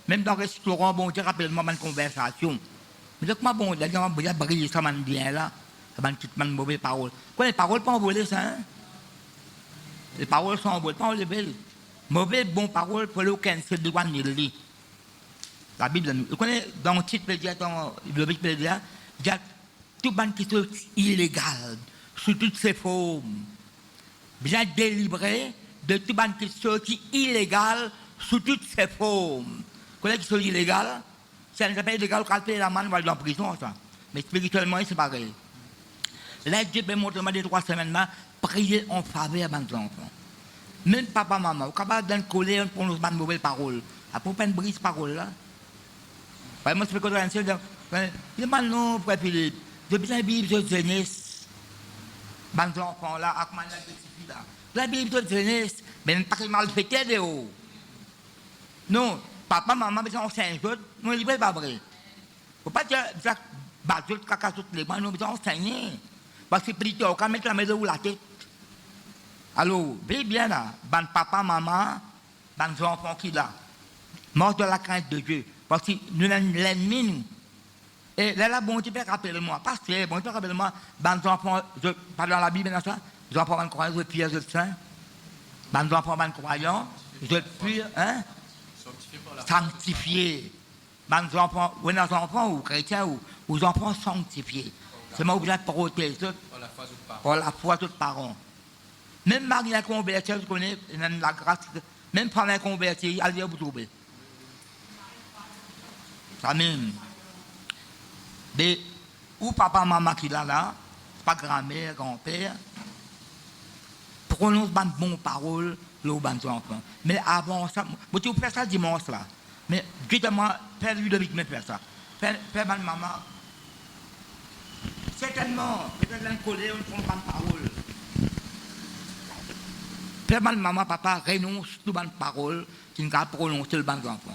Même dans le restaurant, bon Dieu, rappelle-moi une conversation. Mais donc, moi, bon Dieu, il y a brillé ça, man bien là, ça une petite mauvaise parole. Vous connaissez, les paroles pas envolées, ça, hein? Les paroles sont envolées, pas envolées. Mauvaise, bonne parole, pour le cancel de one lit. La Bible, vous connaissez, dans le titre, dans le Wikipédia, il y a tout le monde qui est illégal, sous toutes ses formes. Bien délivré de tout le monde qui est illégal, sous toutes ses formes. Vous connaissez qui sont illégales? Ça ne s'appelle illégal quand on la main, on va aller en prison, ça. Mais spirituellement, c'est pareil. Là, Dieu peut montrer des 3 semaines, prier en faveur de mes enfants. Même papa, maman, vous êtes capable d'un colère pour nous faire une mauvaise parole. Après, pas une brise parole là. Moi, je fais comme un seul. Je demande non, frère Philippe. Depuis la Bible de jeunesse, mes enfants là, avec ma petite là. La Bible de jeunesse, mais pas mal fait de haut. Non, papa, maman, mais on s'enseigne d'autres, non, il n'est pas vrai. Il ne faut pas dire, bateau, caca, toutes les mains, nous on enseigner. Parce que plutôt, on va mettre la maison ou la tête. Alors, veillez bien là, ban papa, maman, ban enfants qui là, mort de la crainte de Dieu. Parce que nous sommes l'ennemi, nous. Et là, bon Dieu, rappelle-moi, parce que, bon Dieu, rappelle-moi, ban enfants, pas dans la Bible, dans ça, les enfants ban croyants, je pire, je saint. Ban enfants ban croyants, je pire, hein? Sanctifié. Ban enfants, ou les enfants, ou chrétiens, ou les enfants sanctifiés. C'est moi qui vous protéger par la foi de parents. Même Marie a converti, vous connaissez, la grâce, même pendant la converti, elle vient vous trouver. Ça même. Mais, ou papa, maman qui est là, pas grand-mère, grand-père, prononce une bonne parole, aux bonnes enfants. Mais avant ça, vous pouvez faire ça dimanche là. Mais, justement, Père Ludovic me fait ça. Père maman, certainement, peut-être un collègue, on ne prend pas de parole. Faire mal maman, papa, renonce toute bonne parole qui n'a pas prononcé le bon enfant.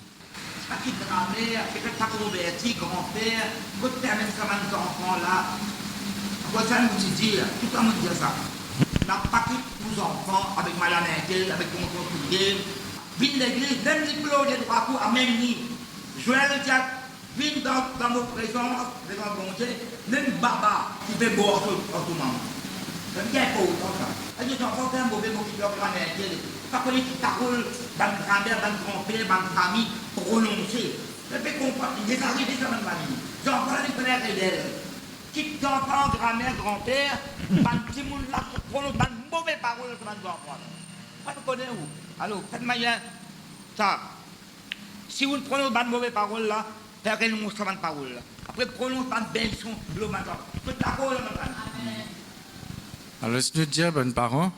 Parce que grand-mère, c'est pas converti, grand-père, quand tu amènes ça dans enfants là, après ça, nous te dire, tout le monde dit ça. N'a pas quitté nos enfants avec madame Intel, avec mon conseiller. Viens l'église, même les plots de trois coups, amen ni. Joël le diable, viens dans nos présences, devant bon Dieu, même baba qui fait boire tout le monde. Je ne sais pas autant ça. Les enfants font un mauvais mot qui leur grand Intel. Pas qu'on est qui parole dans le grand-mère, dans le grand-père, dans le famille, prononcer. Je peux comprendre, il est arrivé dans ma famille. Les enfants, les frères et d'elle. Qui enfants, grand-mère, grand-père, ban petit monde là prononce ban mauvaise parole sur les enfants. Pas de connaître où. Alors, faites manière, ça. Si vous prononcez ban mauvaise parole là, faites renoncer sur ban parole là. Après, prononcez ban benson, le matin. Faites la parole matin. Alors, si nous disons, bon parents,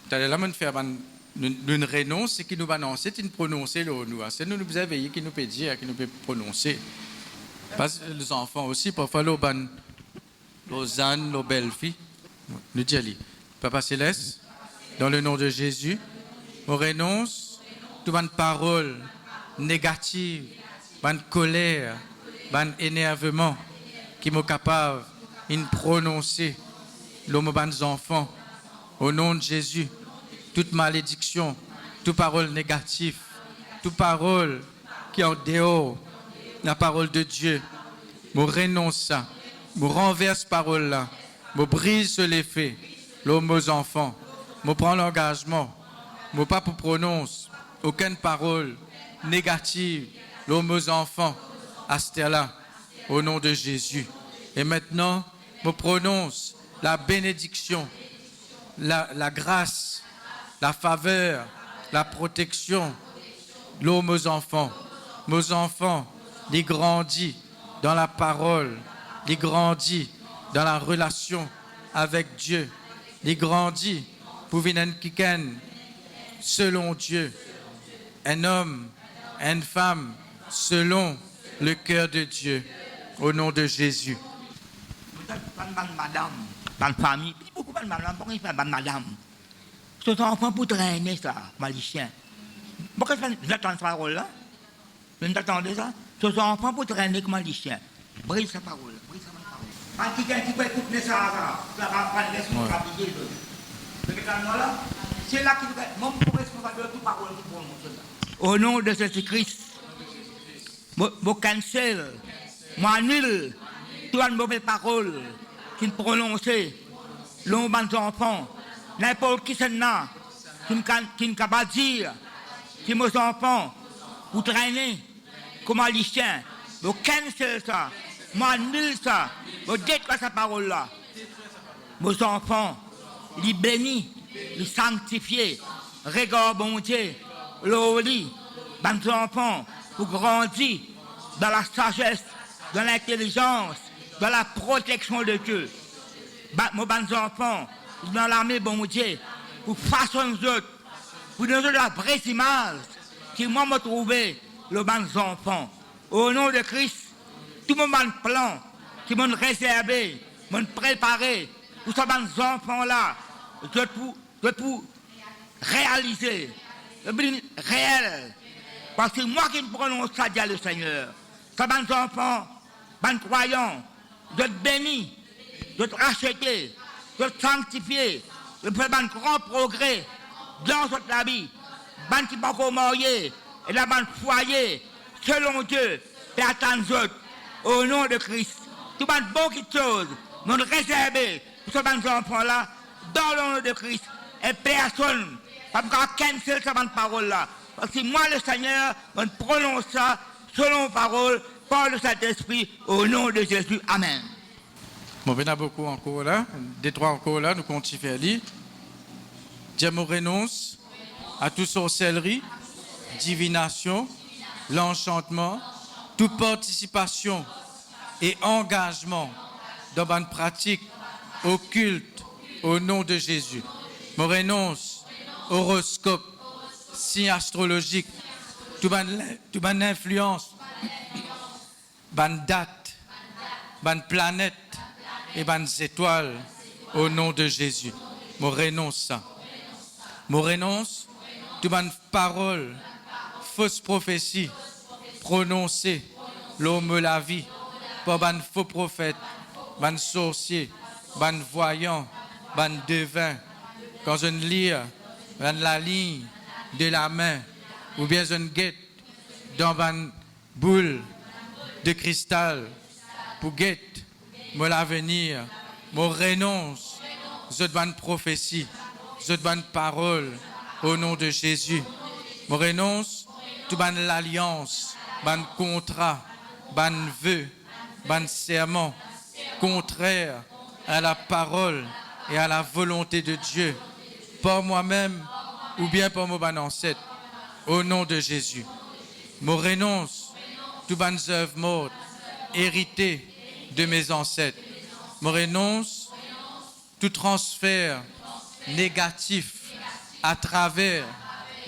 tu as là, nous faire une renonce, c'est qui nous va annoncer, c'est une prononcer le nous. C'est nous nous éveiller, qui nous peut dire, qui nous peut prononcer. Parce que les enfants aussi, parfois, les ânes, les belles filles. Nous disons, Papa Céleste, dans le nom de Jésus, on renonce toute bonne parole négative, bonne colère, bonne énervement, qui m'ont capable de prononcer l'homme bonnes enfants. Au nom de Jésus, toute malédiction, toute parole négative, toute parole qui est en dehors la parole de Dieu, je renonce ça, je renverse parole là, je brise sur l'effet, l'homme aux enfants, je prends l'engagement, je ne pas prononce aucune parole négative, l'homme aux enfants, à ce là au nom de Jésus. Et maintenant, je prononce la bénédiction, la grâce, la faveur, la protection, l'homme aux enfants. Nos enfants, ils grandissent dans la parole, ils grandissent dans la relation avec Dieu, ils grandissent pour venir selon Dieu, un homme, une femme, selon le cœur de Dieu, au nom de Jésus. Madame, dans la famille, beaucoup de madame, pourquoi il fait madame? Ce sont enfants pour traîner ça, malicien. Pourquoi vous attendez cette parole-là? Vous attendez ça? Ce sont enfants pour traîner comme malicien. Brise sa parole, brise sa parole. Quand quelqu'un qui peut écouter ça va prendre responsabilité. C'est là qu'il faut être mon responsable de toute parole qui prononce ça. Au nom de Jésus-Christ, vous cancel, vous annule toute mauvaise parole qui prononce l'homme des enfants. N'importe qui c'est là, qui ne peut pas dire, qui mes enfants, vous traînez comme un lycéen, vous cancel ça, vous annule ça, vous détruisez sa parole-là. Vos enfants, les bénis, les sanctifiés, regarde bon Dieu, l'oli, vos enfants, vous grandissez dans la sagesse, dans l'intelligence, dans la protection de Dieu. Mes bons enfants, dans l'armée, bon Dieu, pour façonner les autres, pour donner la vraie image qui moi me trouvé, le bon enfant. Au nom de Christ, tout mon bon plan qui m'ont réservé, m'ont préparé pour ces bons enfants-là, je pour réaliser, réel. Parce que moi qui me prononce ça, dit le Seigneur, ces bons enfants, bons croyants, je te bénis, je te racheter, de sanctifier, de faire un grand progrès dans notre vie, ban qui pas marié, et la ban foyer, selon Dieu, et attendre autres, au nom de Christ. Tout ban beaucoup de choses, nous réserver pour ces bons enfants-là, dans le nom de Christ, et personne, pas qu'un seul cette parole-là. Parce que moi, le Seigneur, on prononce ça, selon parole, par le Saint-Esprit, au nom de Jésus. Amen. Bon, il y en a beaucoup encore là, des trois encore là, nous continuons à faire lire. Dieu me renonce à toute sorcellerie, divination, l'enchantement, toute participation et engagement dans une pratique occulte au nom de Jésus. Je renonce horoscope, signe astrologique, toute bonne influence, bonne date, bonne planète et bonnes étoiles au nom de Jésus. Je renonce ça. Moi renonce toute bonne parole, fausse prophétie, prononcée, l'homme la vie, par ban faux prophète, ban sorcier, ban voyant, ban devin. Quand je lis ban la ligne de la main, ou bien je guette dans ban boule de cristal, pour guette mon l'avenir, mon renonce, je ban prophétie, je ban parole, au nom de Jésus. Mon renonce, tout ban l'alliance, ban contrat, ban vœu, ban serment, contraire à la parole et à la volonté de Dieu, par moi-même ou bien par mon ban ancêtre, au nom de Jésus. Mon renonce, tout ban œuvre morte, hérité de mes ancêtres. Mon renonce, tout transfert négatif à travers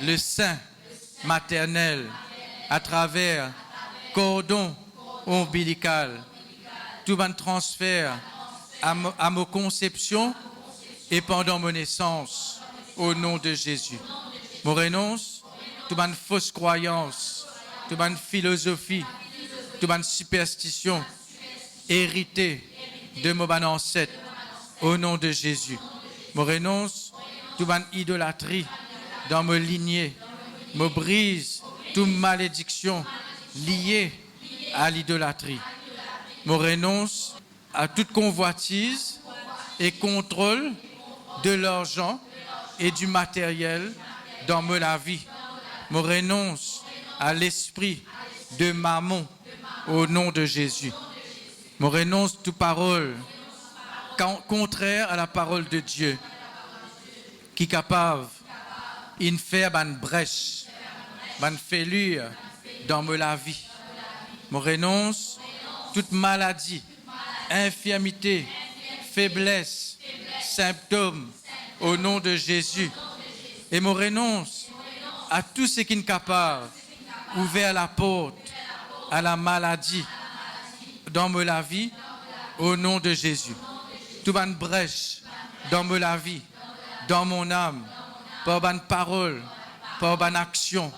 le sein maternel, à travers cordon ombilical, tout un transfert à ma conception et pendant mon naissance, au nom de Jésus. Mon renonce, tout une fausse croyance, tout une philosophie, tout une superstition héritée de mon ancêtre, au nom de Jésus. Mon renonce, toute une idolâtrie dans ma lignée, me brise toute malédiction liée à l'idolâtrie. Me renonce à toute convoitise et contrôle de l'argent et du matériel dans ma vie. Me renonce à l'esprit de mammon au nom de Jésus. Me renonce toute parole contraire à la parole de Dieu qui est capable de faire une brèche, une fêlure dans la vie. Je renonce toute maladie, infirmité, faiblesse, symptômes au nom de Jésus. Et je renonce à tout ce qui est capable d'ouvrir la porte à la maladie dans la vie au nom de Jésus. Toute une brèche dans la vie, dans mon âme, par une parole, par une action,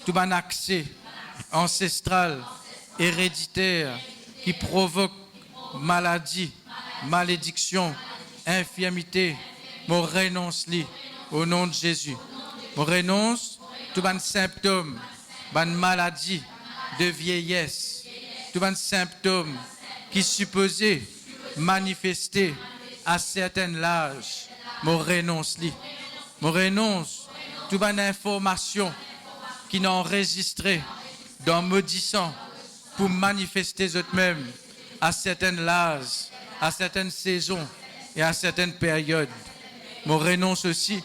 tout un accès ancestral, héréditaire, qui provoque maladie, malédiction, infirmité. Je renonce au nom de Jésus. Je renonce tout un symptôme, une maladie de vieillesse, tout un symptôme qui supposait manifester à certain âge. Je renonce. Je renonce toute une information qui n'a enregistré dans maudissant pour manifester eux-mêmes à certaines âges, à certaines saisons et à certaines périodes. Je renonce aussi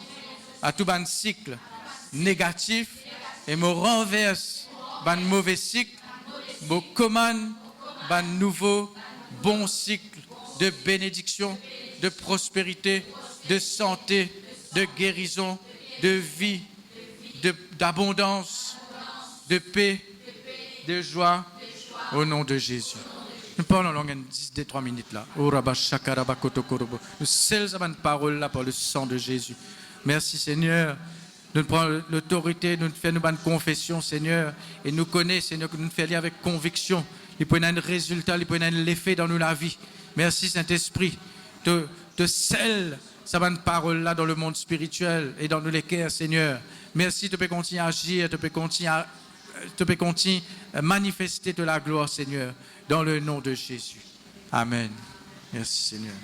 à tout un cycle négatif et me renverse un mauvais cycle, me commande un nouveau bon cycle de bénédiction, de prospérité, de santé, de guérison, de vie, d'abondance, de paix, de joie, au nom de Jésus. Nous parlons en langue 3 minutes là. Nous scellons cette parole là par le sang de Jésus. Merci Seigneur. Nous prenons l'autorité, nous faisons une confession Seigneur. Et nous connaissons Seigneur que nous faisons avec conviction. Il peut y avoir un résultat, il peut y avoir l'effet dans la vie. Merci Saint-Esprit de scelle cette parole là dans le monde spirituel et dans les cœurs Seigneur. Merci, tu peux continuer à agir, tu peux continuer à manifester de la gloire, Seigneur, dans le nom de Jésus. Amen. Merci, Seigneur.